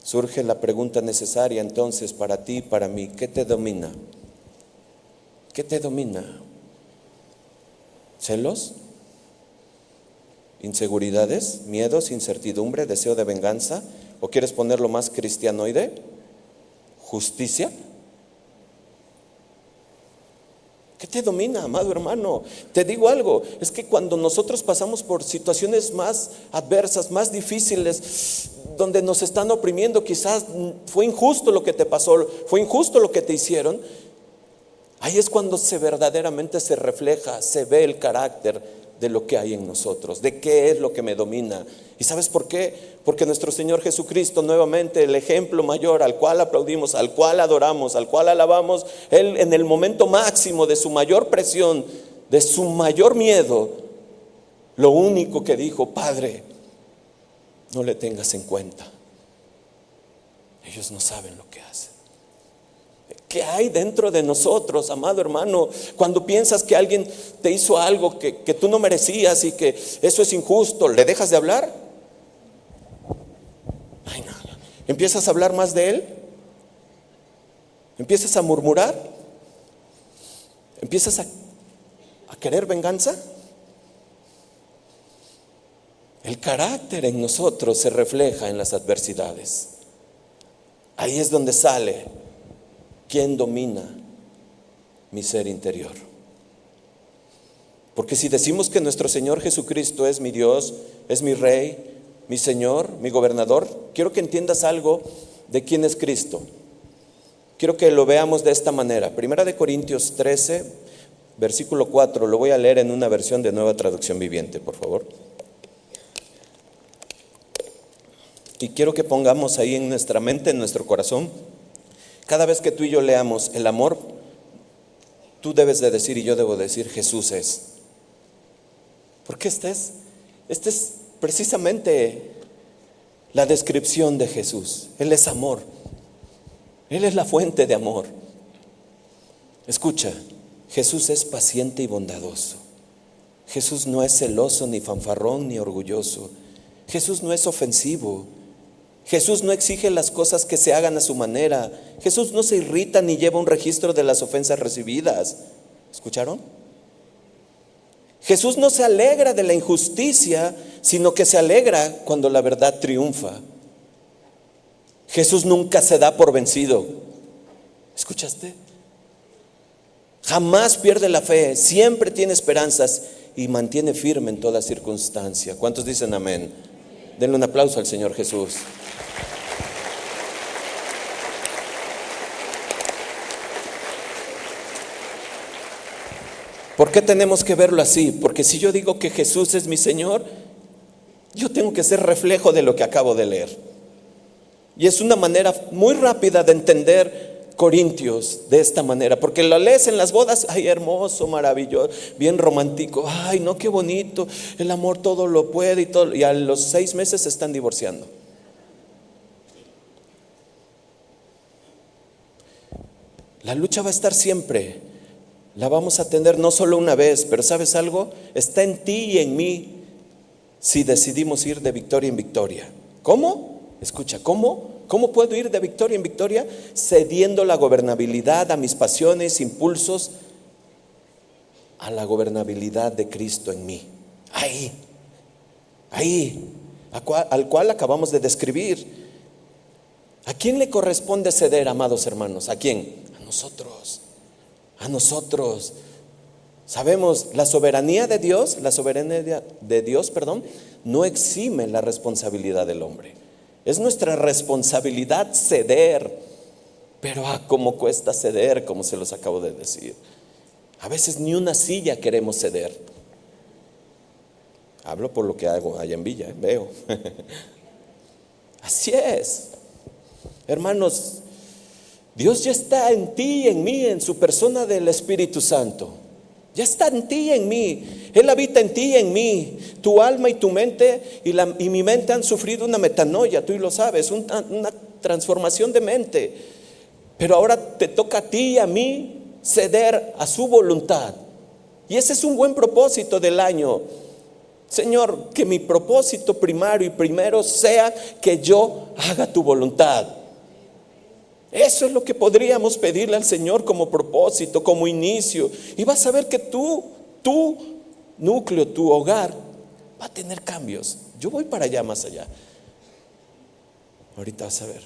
S1: Surge la pregunta necesaria entonces para ti y para mí: ¿qué te domina? ¿Qué te domina? ¿Celos? ¿Inseguridades? ¿Miedos? ¿Incertidumbre? ¿Deseo de venganza? ¿O quieres ponerlo más cristianoide? ¿Justicia? ¿Qué te domina, amado hermano? Te digo algo, es que cuando nosotros pasamos por situaciones más adversas, más difíciles, donde nos están oprimiendo, quizás fue injusto lo que te pasó, fue injusto lo que te hicieron. Ahí es cuando verdaderamente se refleja, se ve el carácter de lo que hay en nosotros, de qué es lo que me domina. ¿Y sabes por qué? Porque nuestro Señor Jesucristo, nuevamente el ejemplo mayor al cual aplaudimos, al cual adoramos, al cual alabamos, Él en el momento máximo de su mayor presión, de su mayor miedo, lo único que dijo: Padre, no le tengas en cuenta, ellos no saben lo que hacen. ¿Qué hay dentro de nosotros, amado hermano? Cuando piensas que alguien te hizo algo que tú no merecías y que eso es injusto, ¿le dejas de hablar? Ay, no. ¿Empiezas a hablar más de él? ¿Empiezas a murmurar? ¿Empiezas a querer venganza? El carácter en nosotros se refleja en las adversidades. Ahí es donde sale quién domina mi ser interior. Porque si decimos que nuestro Señor Jesucristo es mi Dios, es mi Rey, mi Señor, mi gobernador, quiero que entiendas algo de quién es Cristo. Quiero que lo veamos de esta manera. Primera de Corintios 13, versículo 4, lo voy a leer en una versión de Nueva Traducción Viviente, por favor. Y quiero que pongamos ahí en nuestra mente, en nuestro corazón, cada vez que tú y yo leamos el amor, tú debes de decir y yo debo decir: Jesús es. Porque esta es precisamente la descripción de Jesús. Él es amor. Él es la fuente de amor. Escucha, Jesús es paciente y bondadoso. Jesús no es celoso, ni fanfarrón, ni orgulloso. Jesús no es ofensivo. Jesús no exige las cosas que se hagan a su manera. Jesús no se irrita ni lleva un registro de las ofensas recibidas. ¿Escucharon? Jesús no se alegra de la injusticia, sino que se alegra cuando la verdad triunfa. Jesús nunca se da por vencido. ¿Escuchaste? Jamás pierde la fe, siempre tiene esperanzas y mantiene firme en toda circunstancia. ¿Cuántos dicen amén? Denle un aplauso al Señor Jesús. ¿Por qué tenemos que verlo así? Porque si yo digo que Jesús es mi Señor, yo tengo que ser reflejo de lo que acabo de leer. Y es una manera muy rápida de entender Corintios de esta manera, porque lo lees en las bodas, ay, hermoso, maravilloso, bien romántico, ay, no, qué bonito, el amor todo lo puede y todo, y a los 6 meses se están divorciando. La lucha va a estar siempre, la vamos a tener no solo una vez, pero ¿sabes algo? Está en ti y en mí si decidimos ir de victoria en victoria. ¿Cómo? Escucha, ¿cómo? ¿Cómo puedo ir de victoria en victoria? Cediendo la gobernabilidad a mis pasiones, impulsos, a la gobernabilidad de Cristo en mí. Ahí, al cual acabamos de describir. ¿A quién le corresponde ceder, amados hermanos? ¿A quién? A nosotros. A nosotros. Sabemos, la soberanía de Dios, no exime la responsabilidad del hombre. Es nuestra responsabilidad ceder, pero cómo cuesta ceder, como se los acabo de decir. A veces ni una silla queremos ceder. Hablo por lo que hago allá en Villa, veo. Así es. Hermanos, Dios ya está en ti y en mí, en su persona del Espíritu Santo. Ya está en ti y en mí. Él habita en ti y en mí. Tu alma y tu mente y mi mente han sufrido una metanoia, tú lo sabes, una transformación de mente. Pero ahora te toca a ti y a mí ceder a su voluntad. Y ese es un buen propósito del año. Señor, que mi propósito primario y primero sea que yo haga tu voluntad. Eso es lo que podríamos pedirle al Señor como propósito, como inicio. Y vas a ver que tu núcleo, tu hogar va a tener cambios. Yo voy para allá, más allá. Ahorita vas a ver.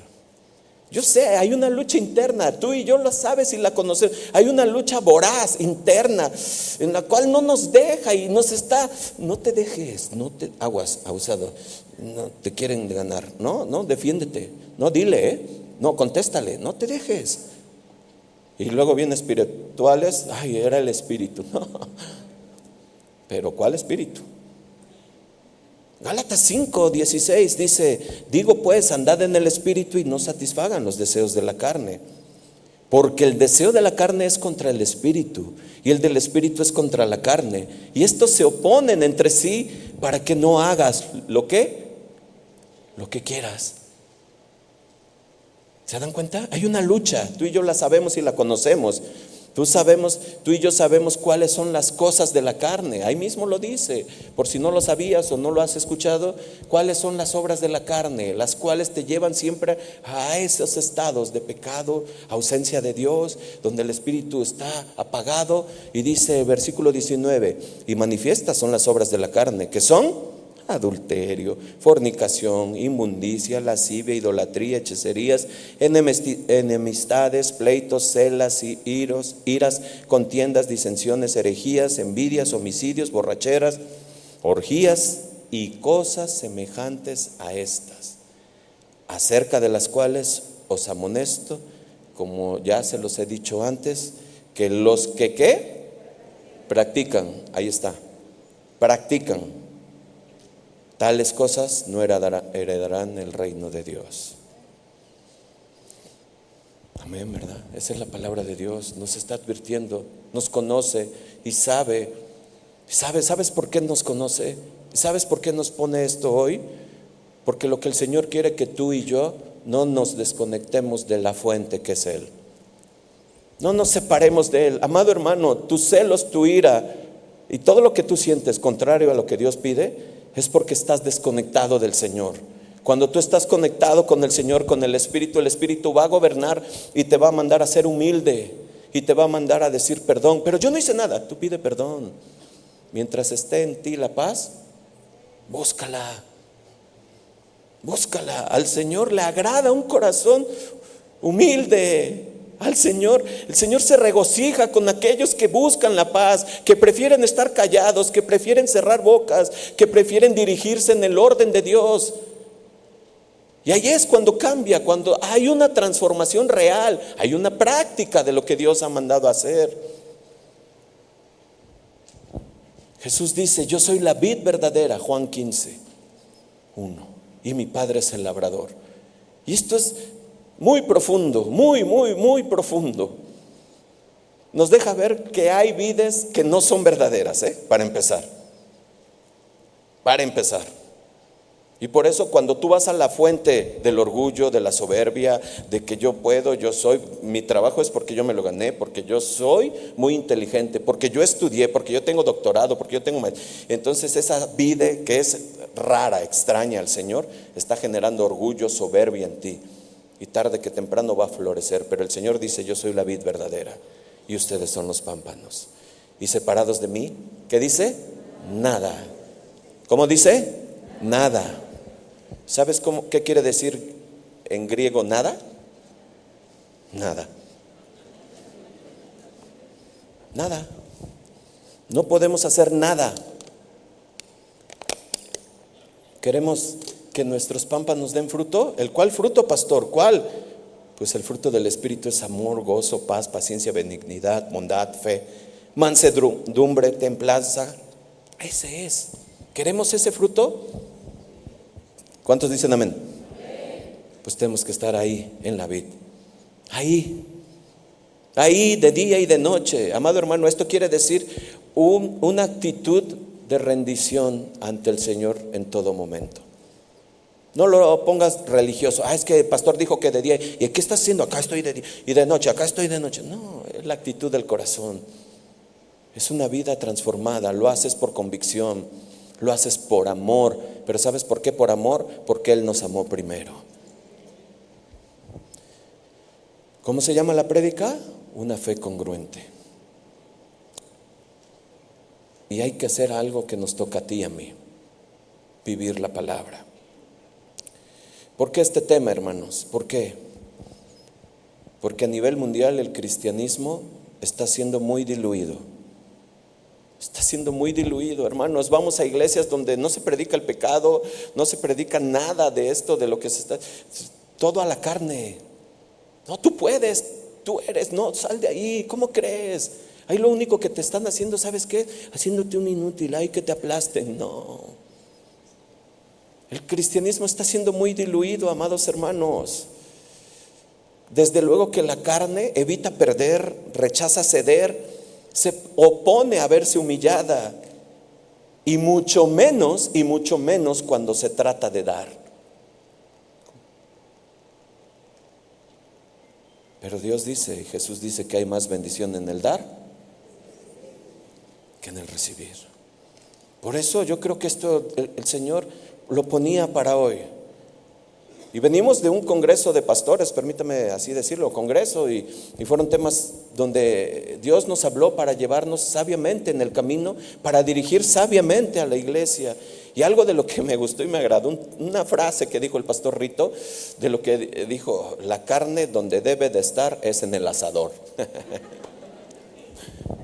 S1: Yo sé, hay una lucha interna, tú y yo lo sabes y la conocemos. Hay una lucha voraz, interna, en la cual no nos deja y nos está, no te dejes, no te, aguas, abusado, no te quieren ganar, no, defiéndete, no, dile, no, contéstale, no te dejes. Y luego vienen espirituales, ay, era el espíritu, no, pero ¿cuál espíritu? Gálatas 5:16 dice: digo pues, andad en el espíritu y no satisfagan los deseos de la carne, porque el deseo de la carne es contra el espíritu y el del espíritu es contra la carne, y estos se oponen entre sí para que no hagas lo que quieras. ¿Se dan cuenta? Hay una lucha, tú y yo la sabemos y la conocemos. Tú y yo sabemos cuáles son las cosas de la carne. Ahí mismo lo dice, por si no lo sabías o no lo has escuchado, cuáles son las obras de la carne, las cuales te llevan siempre a esos estados de pecado, ausencia de Dios, donde el espíritu está apagado. Y dice versículo 19, y manifiestas son las obras de la carne, que son adulterio, fornicación, inmundicia, lascivia, idolatría, hechicerías, enemistades, pleitos, celas y iras, contiendas, disensiones, herejías, envidias, homicidios, borracheras, orgías y cosas semejantes a estas, acerca de las cuales os amonesto, como ya se los he dicho antes, que los que ¿qué? Practican, ahí está, practican tales cosas no heredarán el reino de Dios. Amén, ¿verdad? Esa es la palabra de Dios. Nos está advirtiendo, nos conoce y sabe. ¿Sabes por qué nos conoce? ¿Sabes por qué nos pone esto hoy? Porque lo que el Señor quiere que tú y yo no nos desconectemos de la fuente que es Él. No nos separemos de Él. Amado hermano, tus celos, tu ira y todo lo que tú sientes contrario a lo que Dios pide, es porque estás desconectado del Señor. Cuando tú estás conectado con el Señor, con el Espíritu va a gobernar y te va a mandar a ser humilde y te va a mandar a decir perdón. Pero yo no hice nada, tú pide perdón. Mientras esté en ti la paz, búscala. Al Señor le agrada un corazón humilde. Al Señor, el Señor se regocija con aquellos que buscan la paz, que prefieren estar callados, que prefieren cerrar bocas, que prefieren dirigirse en el orden de Dios. Y ahí es cuando cambia, cuando hay una transformación real, hay una práctica de lo que Dios ha mandado a hacer. Jesús dice: yo soy la vid verdadera, Juan 15:1, y mi Padre es el labrador. Y esto es muy profundo, muy profundo. Nos deja ver que hay vides que no son verdaderas, para empezar. Y por eso cuando tú vas a la fuente del orgullo, de la soberbia, de que yo puedo, yo soy, mi trabajo es porque yo me lo gané, porque yo soy muy inteligente, porque yo estudié, porque yo tengo doctorado, porque yo tengo entonces esa vide que es rara, extraña al Señor, está generando orgullo, soberbia en ti. Y tarde que temprano va a florecer. Pero el Señor dice: yo soy la vid verdadera y ustedes son los pámpanos. Y separados de mí, ¿qué dice? Nada. ¿Cómo dice? Nada. ¿Sabes qué quiere decir en griego nada? Nada. No podemos hacer nada. Queremos que nuestros pámpanos den fruto. ¿El cuál fruto, pastor? ¿Cuál? Pues el fruto del Espíritu es amor, gozo, paz, paciencia, benignidad, bondad, fe, mansedumbre, templanza. Ese es. ¿Queremos ese fruto? ¿Cuántos dicen amén? Pues tenemos que estar ahí en la vid. Ahí de día y de noche. Amado hermano, esto quiere decir una actitud de rendición ante el Señor en todo momento. No lo pongas religioso. Es que el pastor dijo que de día. ¿Y qué estás haciendo? Acá estoy de día y de noche, acá estoy de noche. No, es la actitud del corazón. Es una vida transformada. Lo haces por convicción, lo haces por amor. Pero ¿sabes por qué por amor? Porque Él nos amó primero. ¿Cómo se llama la prédica? Una fe congruente. Y hay que hacer algo que nos toca a ti y a mí: vivir la palabra. ¿Por qué este tema, hermanos? ¿Por qué? Porque a nivel mundial el cristianismo está siendo muy diluido. Está siendo muy diluido, hermanos. Vamos a iglesias donde no se predica el pecado, no se predica nada de esto, de lo que se está, todo a la carne. No, tú puedes, tú eres, no, sal de ahí, ¿cómo crees? Ahí lo único que te están haciendo, ¿sabes qué? Haciéndote un inútil, ahí que te aplasten. No. El cristianismo está siendo muy diluido, amados hermanos. Desde luego que la carne evita perder, rechaza ceder, se opone a verse humillada, y mucho menos cuando se trata de dar. Pero Dios dice, Jesús dice que hay más bendición en el dar que en el recibir. Por eso yo creo que esto el Señor lo ponía para hoy. Y venimos de un congreso de pastores, permítame así decirlo, congreso, y fueron temas donde Dios nos habló para llevarnos sabiamente en el camino, para dirigir sabiamente a la iglesia. Y algo de lo que me gustó y me agradó, una frase que dijo el pastor Rito, de lo que dijo: la carne donde debe de estar es en el asador.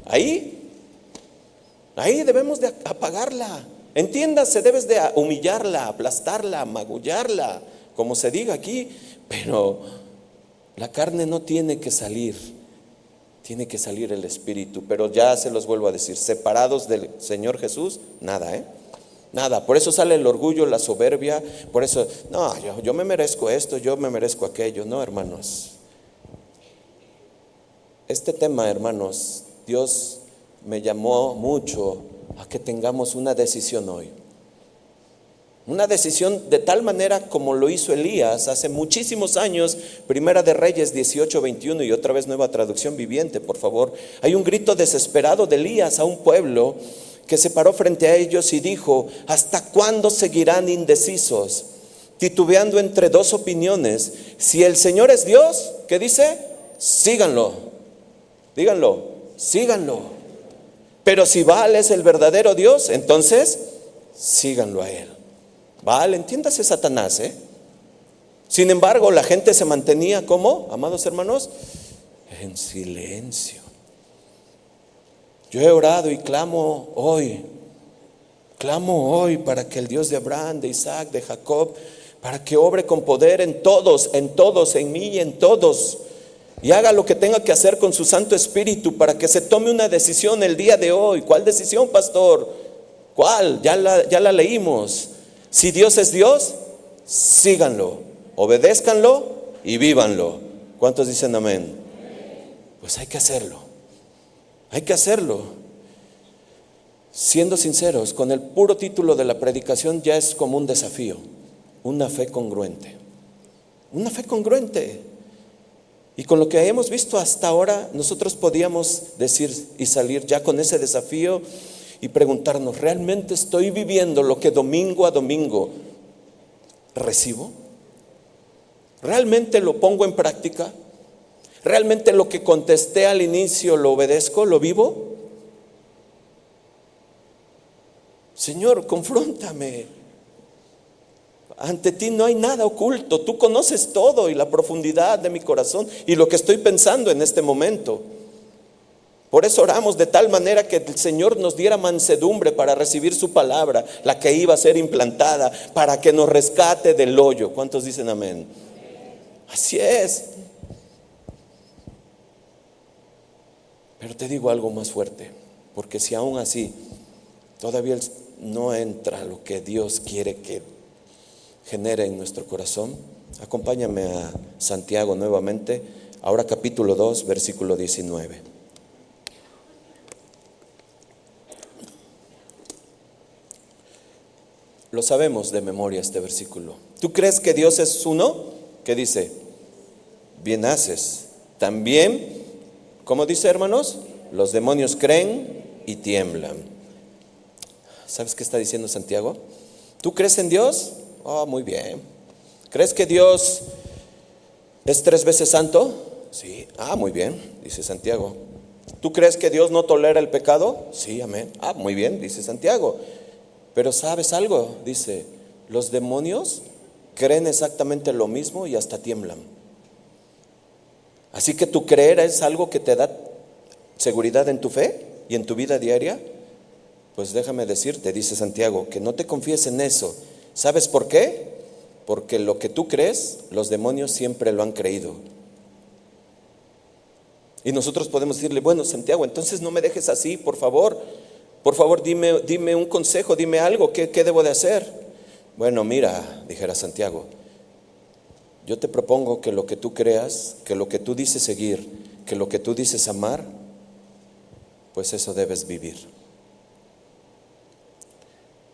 S1: Ahí debemos de apagarla. Entiéndase, debes de humillarla, aplastarla, magullarla, como se diga aquí, pero la carne no tiene que salir, tiene que salir el espíritu. Pero ya se los vuelvo a decir, separados del Señor Jesús, nada, nada. Por eso sale el orgullo, la soberbia, por eso, no, yo me merezco esto, yo me merezco aquello. No, hermanos, este tema, hermanos, Dios me llamó mucho a que tengamos una decisión hoy. Una decisión de tal manera como lo hizo Elías hace muchísimos años. Primera de Reyes 18:21, y otra vez Nueva Traducción Viviente, por favor. Hay un grito desesperado de Elías a un pueblo que se paró frente a ellos y dijo: ¿hasta cuándo seguirán indecisos, titubeando entre dos opiniones? Si el Señor es Dios, ¿qué dice? Síganlo. Díganlo, síganlo. Pero si Baal es el verdadero Dios, entonces síganlo a él. Baal, entiéndase, Satanás, Sin embargo, la gente se mantenía, ¿cómo, amados hermanos? En silencio. Yo he orado y clamo hoy para que el Dios de Abraham, de Isaac, de Jacob, para que obre con poder en todos, en mí y en todos, y haga lo que tenga que hacer con su Santo Espíritu, para que se tome una decisión el día de hoy. ¿Cuál decisión, pastor? ¿Cuál? Ya la leímos. Si Dios es Dios, síganlo, obedézcanlo y vívanlo. ¿Cuántos dicen amén? Pues hay que hacerlo. Hay que hacerlo. Siendo sinceros, con el puro título de la predicación ya es como un desafío. Una fe congruente. Una fe congruente. Y con lo que hemos visto hasta ahora, nosotros podíamos decir y salir ya con ese desafío y preguntarnos: ¿realmente estoy viviendo lo que domingo a domingo recibo? ¿Realmente lo pongo en práctica? ¿Realmente lo que contesté al inicio lo obedezco, lo vivo? Señor, confróntame. Ante ti no hay nada oculto. Tú conoces todo y la profundidad de mi corazón y lo que estoy pensando en este momento. Por eso oramos de tal manera que el Señor nos diera mansedumbre para recibir su palabra, la que iba a ser implantada, para que nos rescate del hoyo. ¿Cuántos dicen amén? Así es. Pero te digo algo más fuerte, porque si aún así todavía no entra lo que Dios quiere que genere en nuestro corazón, acompáñame a Santiago nuevamente, ahora capítulo 2, versículo 19. Lo sabemos de memoria este versículo. ¿Tú crees que Dios es uno? ¿Qué dice? Bien haces. También, ¿cómo dice, hermanos? Los demonios creen y tiemblan. ¿Sabes qué está diciendo Santiago? ¿Tú crees en Dios? Oh, muy bien. ¿Crees que Dios es 3 veces santo? Sí. Ah, muy bien, dice Santiago. ¿Tú crees que Dios no tolera el pecado? Sí, amén. Ah, muy bien, dice Santiago. Pero ¿sabes algo? Dice, los demonios creen exactamente lo mismo y hasta tiemblan. Así que tu creer es algo que te da seguridad en tu fe y en tu vida diaria. Pues déjame decirte, dice Santiago, que no te confíes en eso. ¿Sabes por qué? Porque lo que tú crees, los demonios siempre lo han creído. Y nosotros podemos decirle, bueno, Santiago, entonces no me dejes así, por favor. Por favor, dime un consejo, dime algo, ¿qué debo de hacer? Bueno, mira, dijera Santiago, yo te propongo que lo que tú creas, que lo que tú dices seguir, que lo que tú dices amar, pues eso debes vivir.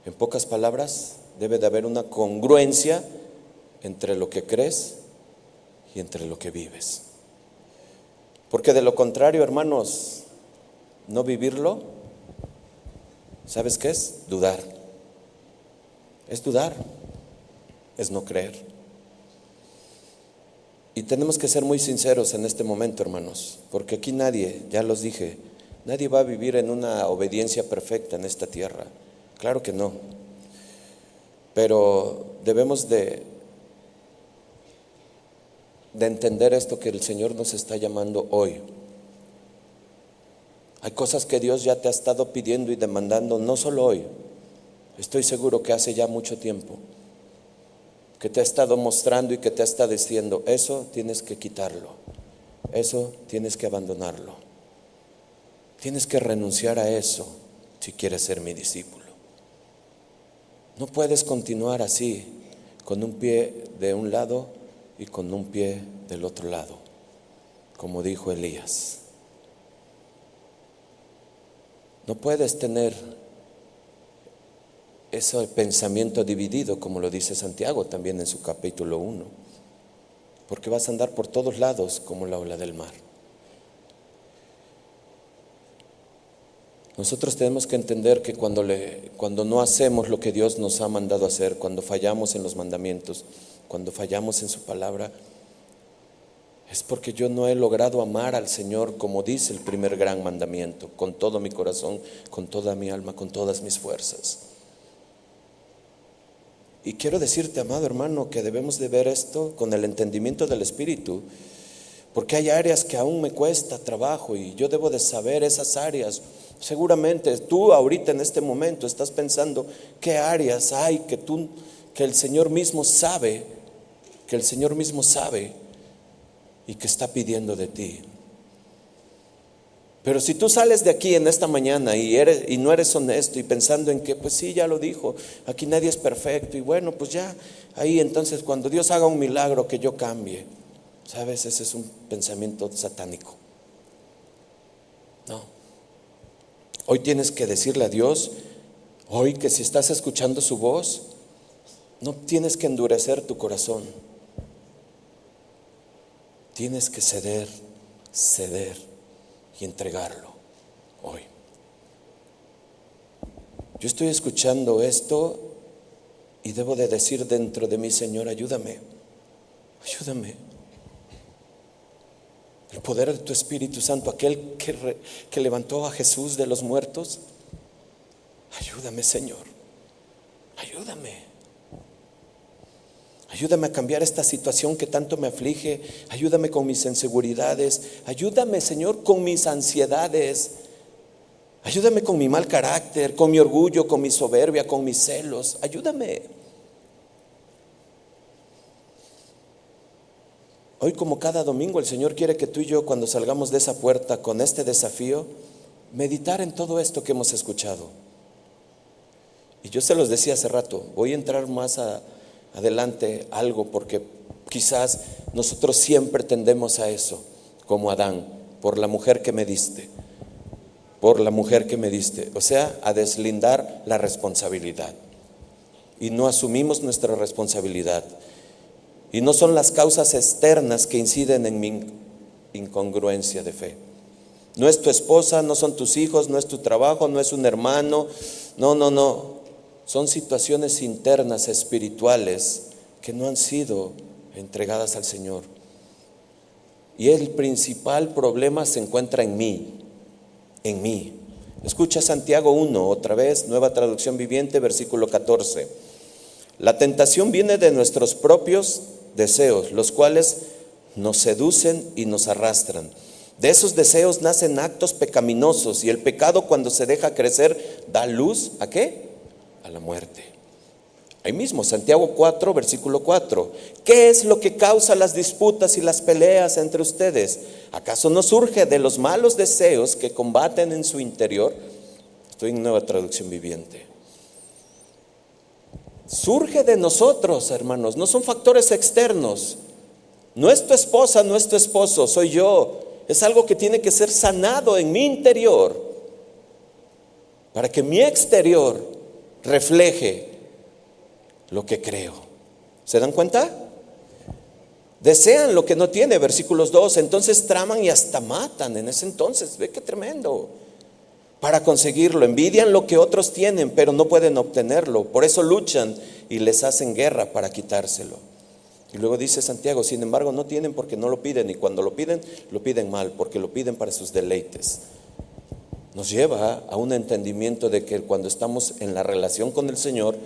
S1: En pocas palabras, debe de haber una congruencia entre lo que crees y entre lo que vives. Porque de lo contrario, hermanos, no vivirlo, ¿sabes qué es? Dudar. Es dudar, es no creer. Y tenemos que ser muy sinceros en este momento, hermanos, porque aquí nadie, ya los dije, nadie va a vivir en una obediencia perfecta en esta tierra. Claro que no. Pero debemos de entender esto que el Señor nos está llamando hoy. Hay cosas que Dios ya te ha estado pidiendo y demandando, no solo hoy. Estoy seguro que hace ya mucho tiempo, que te ha estado mostrando y que te está diciendo, eso tienes que quitarlo, eso tienes que abandonarlo, tienes que renunciar a eso si quieres ser mi discípulo. No puedes continuar así, con un pie de un lado y con un pie del otro lado, como dijo Elías. No puedes tener ese pensamiento dividido, como lo dice Santiago también en su capítulo 1, porque vas a andar por todos lados como la ola del mar. Nosotros tenemos que entender que cuando no hacemos lo que Dios nos ha mandado hacer, cuando fallamos en los mandamientos, cuando fallamos en su palabra, es porque yo no he logrado amar al Señor como dice el primer gran mandamiento, con todo mi corazón, con toda mi alma, con todas mis fuerzas. Y quiero decirte, amado hermano, que debemos de ver esto con el entendimiento del Espíritu, porque hay áreas que aún me cuesta trabajo y yo debo de saber esas áreas. Seguramente tú ahorita en este momento estás pensando qué áreas hay que el Señor mismo sabe, y que está pidiendo de ti. Pero si tú sales de aquí en esta mañana y no eres honesto y pensando en que pues sí, ya lo dijo, aquí nadie es perfecto y bueno, pues ya ahí entonces cuando Dios haga un milagro que yo cambie, ¿sabes? Ese es un pensamiento satánico. No. Hoy tienes que decirle a Dios, hoy que si estás escuchando su voz, no tienes que endurecer tu corazón. Tienes que ceder y entregarlo hoy. Yo estoy escuchando esto y debo de decir dentro de mí, Señor, ayúdame. El poder de tu Espíritu Santo, aquel que levantó a Jesús de los muertos, ayúdame, Señor, ayúdame a cambiar esta situación que tanto me aflige. Ayúdame con mis inseguridades. Ayúdame, Señor, con mis ansiedades. Ayúdame con mi mal carácter, con mi orgullo, con mi soberbia, con mis celos. Ayúdame. Hoy, como cada domingo, el Señor quiere que tú y yo, cuando salgamos de esa puerta con este desafío, meditar en todo esto que hemos escuchado. Y yo se los decía hace rato, voy a entrar más adelante algo, porque quizás nosotros siempre tendemos a eso, como Adán, por la mujer que me diste, o sea, a deslindar la responsabilidad, y no asumimos nuestra responsabilidad, y no son las causas externas que inciden en mi incongruencia de fe. No es tu esposa, no son tus hijos, no es tu trabajo, no es un hermano, no. Son situaciones internas espirituales que no han sido entregadas al Señor. Y el principal problema se encuentra en mí. Escucha Santiago 1, otra vez, Nueva Traducción Viviente, versículo 14. La tentación viene de nuestros propios deseos, los cuales nos seducen y nos arrastran. De esos deseos nacen actos pecaminosos y el pecado, cuando se deja crecer, da luz ¿a qué? A la muerte. Ahí mismo, Santiago 4, versículo 4. ¿Qué es lo que causa las disputas y las peleas entre ustedes? ¿Acaso no surge de los malos deseos que combaten en su interior? Estoy en Nueva Traducción Viviente. Surge de nosotros, hermanos, no son factores externos. No es tu esposa, no es tu esposo, soy yo. Es algo que tiene que ser sanado en mi interior para que mi exterior refleje lo que creo. ¿Se dan cuenta? Desean lo que no tiene, versículos 2, entonces traman y hasta matan en ese entonces. Ve qué tremendo. Para conseguirlo, envidian lo que otros tienen, pero no pueden obtenerlo. Por eso luchan y les hacen guerra para quitárselo. Y luego dice Santiago, sin embargo no tienen porque no lo piden, y cuando lo piden mal, porque lo piden para sus deleites. Nos lleva a un entendimiento de que cuando estamos en la relación con el Señor,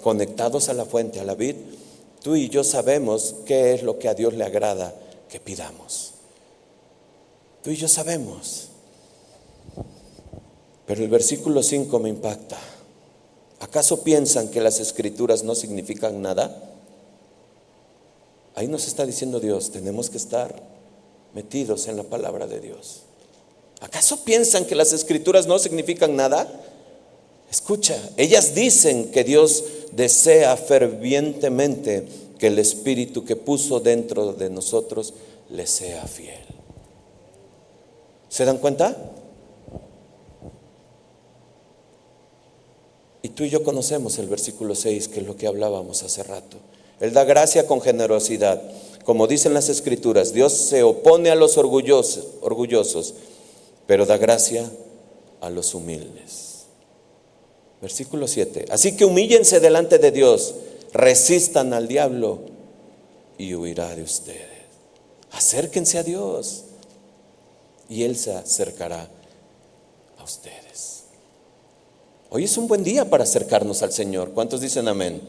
S1: conectados a la fuente, a la vid, tú y yo sabemos qué es lo que a Dios le agrada que pidamos. Tú y yo sabemos. Pero el versículo 5 me impacta. ¿Acaso piensan que las escrituras no significan nada? Ahí nos está diciendo Dios, tenemos que estar metidos en la palabra de Dios. ¿Acaso piensan que las escrituras no significan nada? Escucha, ellas dicen que Dios desea fervientemente que el Espíritu que puso dentro de nosotros le sea fiel. ¿Se dan cuenta? Y tú y yo conocemos el versículo 6, que es lo que hablábamos hace rato. Él da gracia con generosidad. Como dicen las escrituras, Dios se opone a los orgullosos, pero da gracia a los humildes. Versículo 7. Así que humíllense delante de Dios, resistan al diablo y huirá de ustedes. Acérquense a Dios y Él se acercará a ustedes. Hoy es un buen día para acercarnos al Señor. ¿Cuántos dicen amén?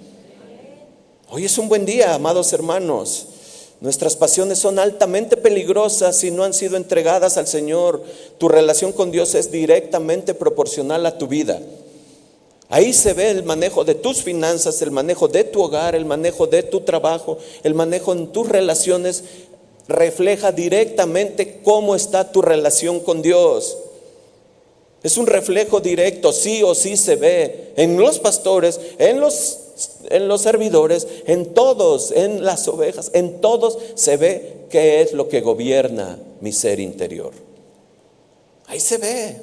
S1: Hoy es un buen día, amados hermanos. Nuestras pasiones son altamente peligrosas si no han sido entregadas al Señor. Tu relación con Dios es directamente proporcional a tu vida. Ahí se ve el manejo de tus finanzas, el manejo de tu hogar, el manejo de tu trabajo, el manejo en tus relaciones. Refleja directamente cómo está tu relación con Dios. Es un reflejo directo, sí o sí se ve en los pastores, en los servidores, en todos, en las ovejas, en todos se ve qué es lo que gobierna mi ser interior. Ahí se ve.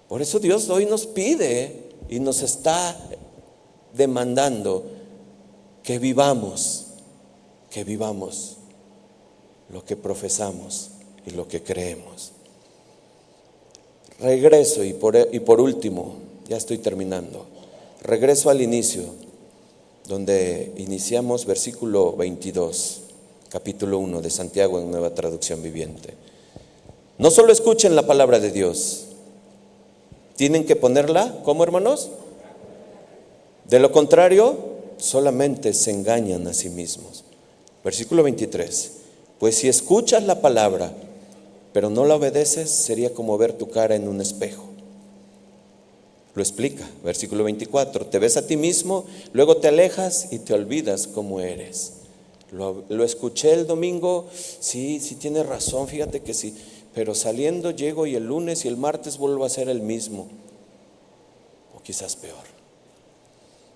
S1: Por eso Dios hoy nos pide y nos está demandando que vivamos lo que profesamos y lo que creemos. Regreso y por último, ya estoy terminando. Regreso al inicio, donde iniciamos versículo 22, capítulo 1 de Santiago en Nueva Traducción Viviente. No solo escuchen la palabra de Dios, tienen que ponerla, ¿cómo, hermanos? De lo contrario, solamente se engañan a sí mismos. Versículo 23. Pues si escuchas la palabra, pero no la obedeces, sería como ver tu cara en un espejo. Lo explica, versículo 24. Te ves a ti mismo, luego te alejas y te olvidas cómo eres. Lo escuché el domingo, sí tienes razón, fíjate que sí. Pero saliendo llego y el lunes y el martes vuelvo a ser el mismo, o quizás peor.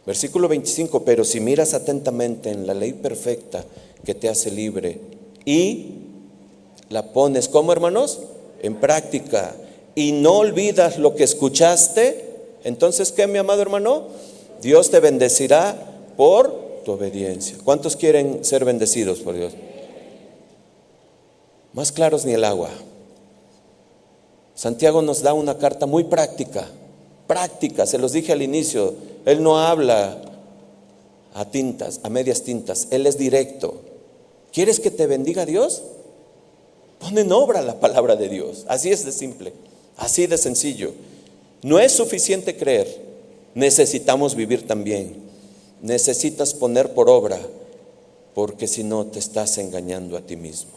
S1: Versículo 25, pero si miras atentamente en la ley perfecta que te hace libre y la pones, ¿cómo, hermanos? En práctica, y no olvidas lo que escuchaste, entonces, ¿qué, mi amado hermano? Dios te bendecirá por tu obediencia. ¿Cuántos quieren ser bendecidos por Dios? Más claros ni el agua. Santiago nos da una carta muy práctica, se los dije al inicio. Él no habla a medias tintas, Él es directo. ¿Quieres que te bendiga Dios? Pon en obra la palabra de Dios. Así es de simple, así de sencillo. No es suficiente creer, necesitamos vivir también. Necesitas poner por obra porque si no te estás engañando a ti mismo.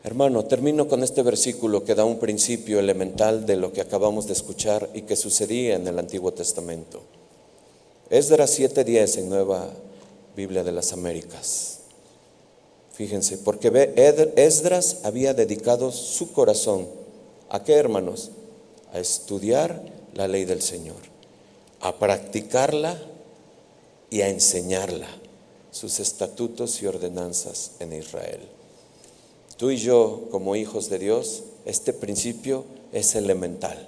S1: Hermano, termino con este versículo que da un principio elemental de lo que acabamos de escuchar y que sucedía en el Antiguo Testamento. Esdras 7:10 en Nueva Biblia de las Américas. Fíjense, porque Esdras había dedicado su corazón, ¿a qué, hermanos? A estudiar la ley del Señor, a practicarla y a enseñarla, sus estatutos y ordenanzas en Israel. Tú y yo, como hijos de Dios, este principio es elemental.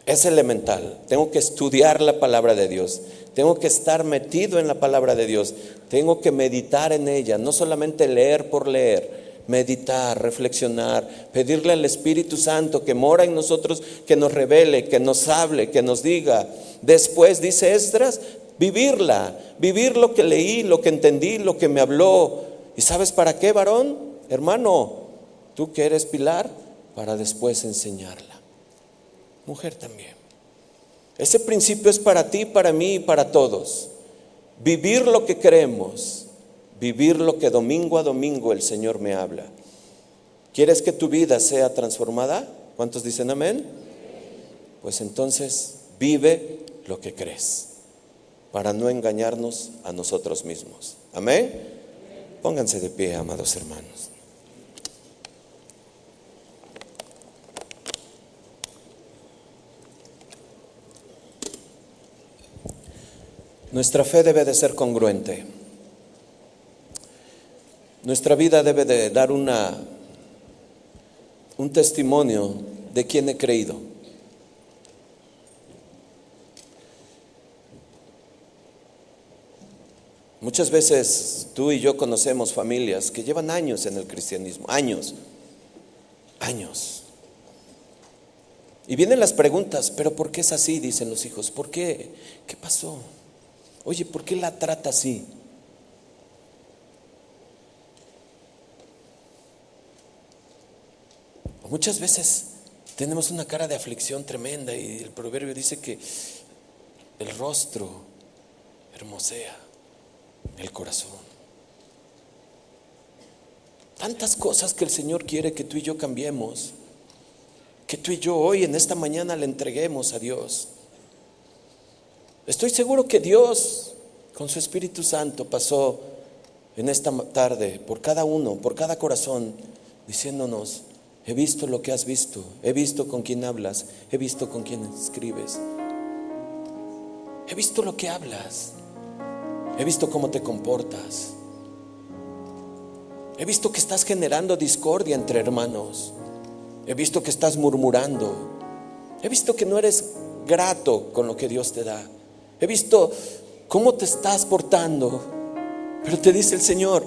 S1: Es elemental. Tengo que estudiar la palabra de Dios. Tengo que estar metido en la palabra de Dios. Tengo que meditar en ella. No solamente leer por leer. Meditar, reflexionar, pedirle al Espíritu Santo que mora en nosotros, que nos revele, que nos hable, que nos diga. Después, dice Esdras, vivirla. Vivir lo que leí, lo que entendí, lo que me habló. ¿Y sabes para qué, varón? Hermano, tú que eres pilar, para después enseñarla. Mujer también. Ese principio es para ti, para mí y para todos. Vivir lo que creemos, vivir lo que domingo a domingo el Señor me habla. ¿Quieres que tu vida sea transformada? ¿Cuántos dicen amén? Pues entonces vive lo que crees, para no engañarnos a nosotros mismos. Amén. Pónganse de pie, amados hermanos. Nuestra fe debe de ser congruente. Nuestra vida debe de dar un testimonio de quién he creído. Muchas veces tú y yo conocemos familias que llevan años en el cristianismo, años. Y vienen las preguntas, pero ¿por qué es así? Dicen los hijos. ¿Por qué? ¿Qué pasó? Oye, ¿por qué la trata así? Muchas veces tenemos una cara de aflicción tremenda y el proverbio dice que el rostro hermosea el corazón. Tantas cosas que el Señor quiere que tú y yo cambiemos, que tú y yo hoy en esta mañana le entreguemos a Dios. Estoy seguro que Dios con su Espíritu Santo pasó en esta tarde por cada uno, por cada corazón, diciéndonos: he visto lo que has visto, he visto con quién hablas, he visto con quién escribes, he visto lo que hablas, he visto cómo te comportas, he visto que estás generando discordia entre hermanos, he visto que estás murmurando, he visto que no eres grato con lo que Dios te da, he visto cómo te estás portando. Pero te dice el Señor: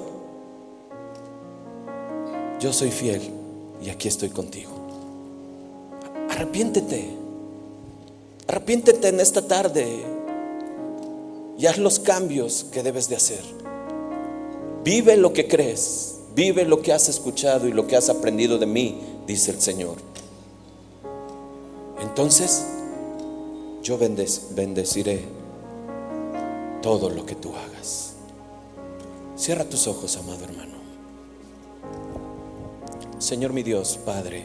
S1: yo soy fiel y aquí estoy contigo. Arrepiéntete en esta tarde y haz los cambios que debes de hacer. Vive lo que crees, vive lo que has escuchado y lo que has aprendido de mí, dice el Señor. Entonces yo bendeciré todo lo que tú hagas. Cierra tus ojos, amado hermano. Señor mi Dios, Padre,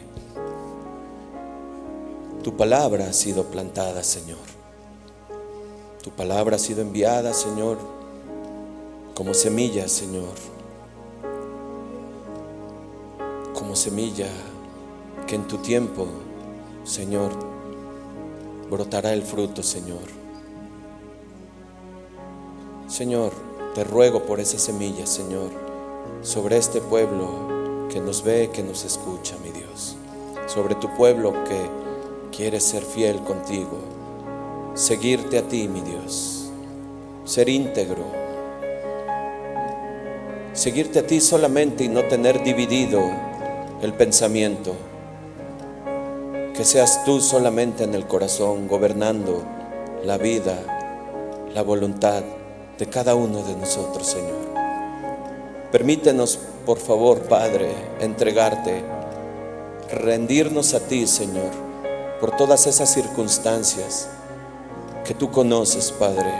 S1: tu palabra ha sido plantada, Señor. Tu palabra ha sido enviada, Señor, como semilla, Señor. Como semilla que en tu tiempo, Señor, brotará el fruto, Señor. Señor, te ruego por esa semilla, Señor, sobre este pueblo que nos ve, que nos escucha, mi Dios. Sobre tu pueblo que quiere ser fiel contigo, seguirte a ti, mi Dios, ser íntegro, seguirte a ti solamente y no tener dividido el pensamiento. Que seas tú solamente en el corazón, gobernando la vida, la voluntad de cada uno de nosotros, Señor. Permítenos, por favor, Padre, entregarte, rendirnos a ti, Señor, por todas esas circunstancias que tú conoces, Padre,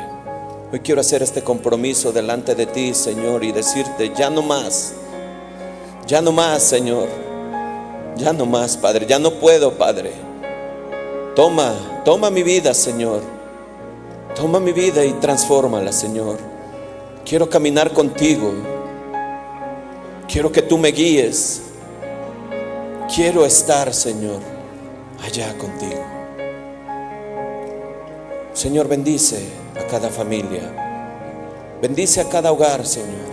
S1: Hoy quiero hacer este compromiso delante de ti, Señor, y decirte: ya no más, Señor, ya no más, Padre, ya no puedo, Padre. Toma mi vida, Señor, toma mi vida y transfórmala, Señor. Quiero caminar contigo, quiero que tú me guíes, quiero estar, Señor, allá contigo. Señor, bendice a cada familia, bendice a cada hogar, Señor.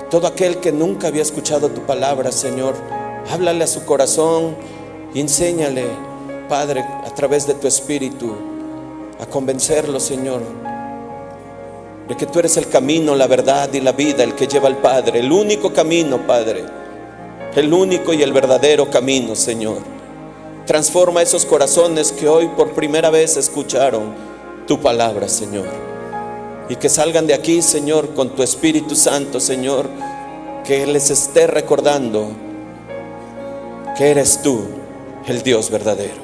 S1: Y todo aquel que nunca había escuchado tu palabra, Señor, háblale a su corazón y enséñale, Padre, a través de tu Espíritu, a convencerlo, Señor, de que tú eres el camino, la verdad y la vida, el que lleva al Padre, el único camino, Padre, el único y el verdadero camino, Señor. Transforma esos corazones que hoy por primera vez escucharon tu palabra, Señor, y que salgan de aquí, Señor, con tu Espíritu Santo, Señor, que les esté recordando que eres tú el Dios verdadero,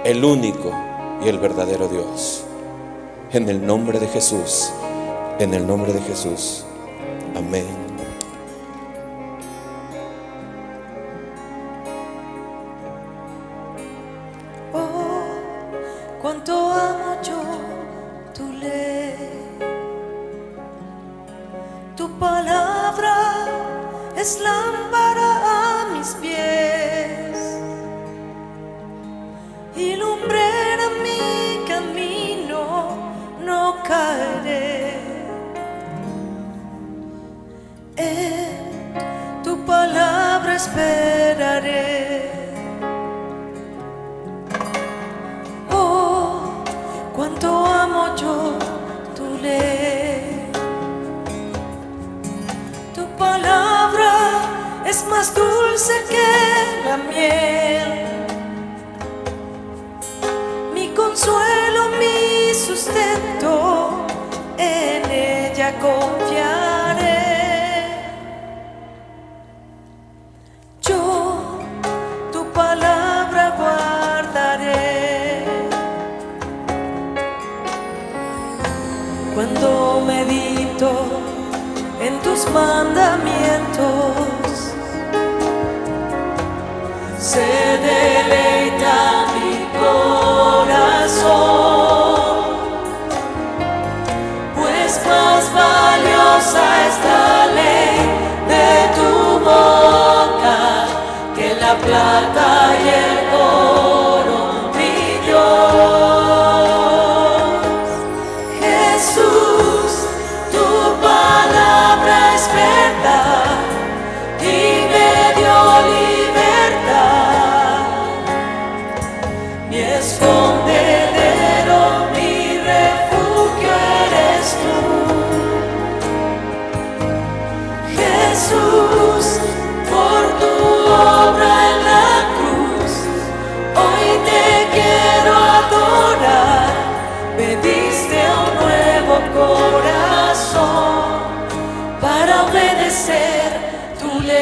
S1: el único y el verdadero Dios. En el nombre de Jesús, en el nombre de Jesús. Amén.
S2: Cuánto amo yo tu ley, tu palabra es lámpara a mis pies y lumbrera mi camino, no caeré. En tu palabra esperaré. Cuánto amo yo tu ley, tu palabra es más dulce que la miel, mi consuelo, mi sustento, en ella confiaré. Yo tu palabra guardaré. Cuando medito en tus mandamientos, se deleita mi corazón, pues más valiosa es la ley de tu boca que la plata y el oro, mi Dios. Corazón para obedecer tu ley.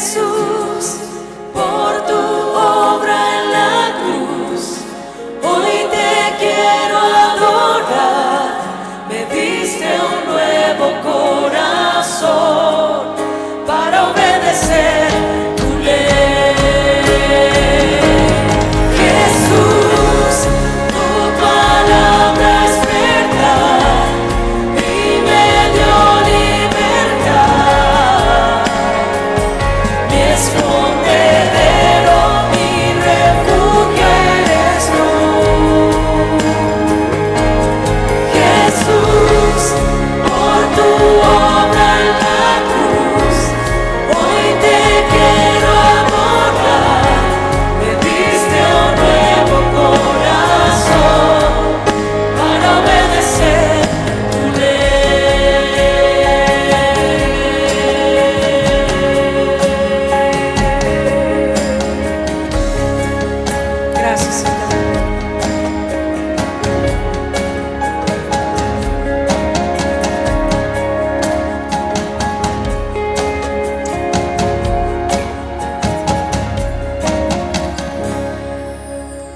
S2: Jesús, por tu obra en la cruz. Hoy te quiero adorar, me diste un nuevo corazón para obedecer tu ley. Jesús, tu palabra es verdad y me dio libertad. Mi escondedero, mi refugio eres tú. Jesús, por tu obra en la cruz, hoy te quiero adorar, me diste un nuevo corazón para obedecer tu ley. Gracias, Señor.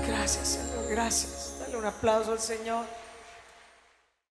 S2: Gracias, Señor, gracias. Dale un aplauso al Señor.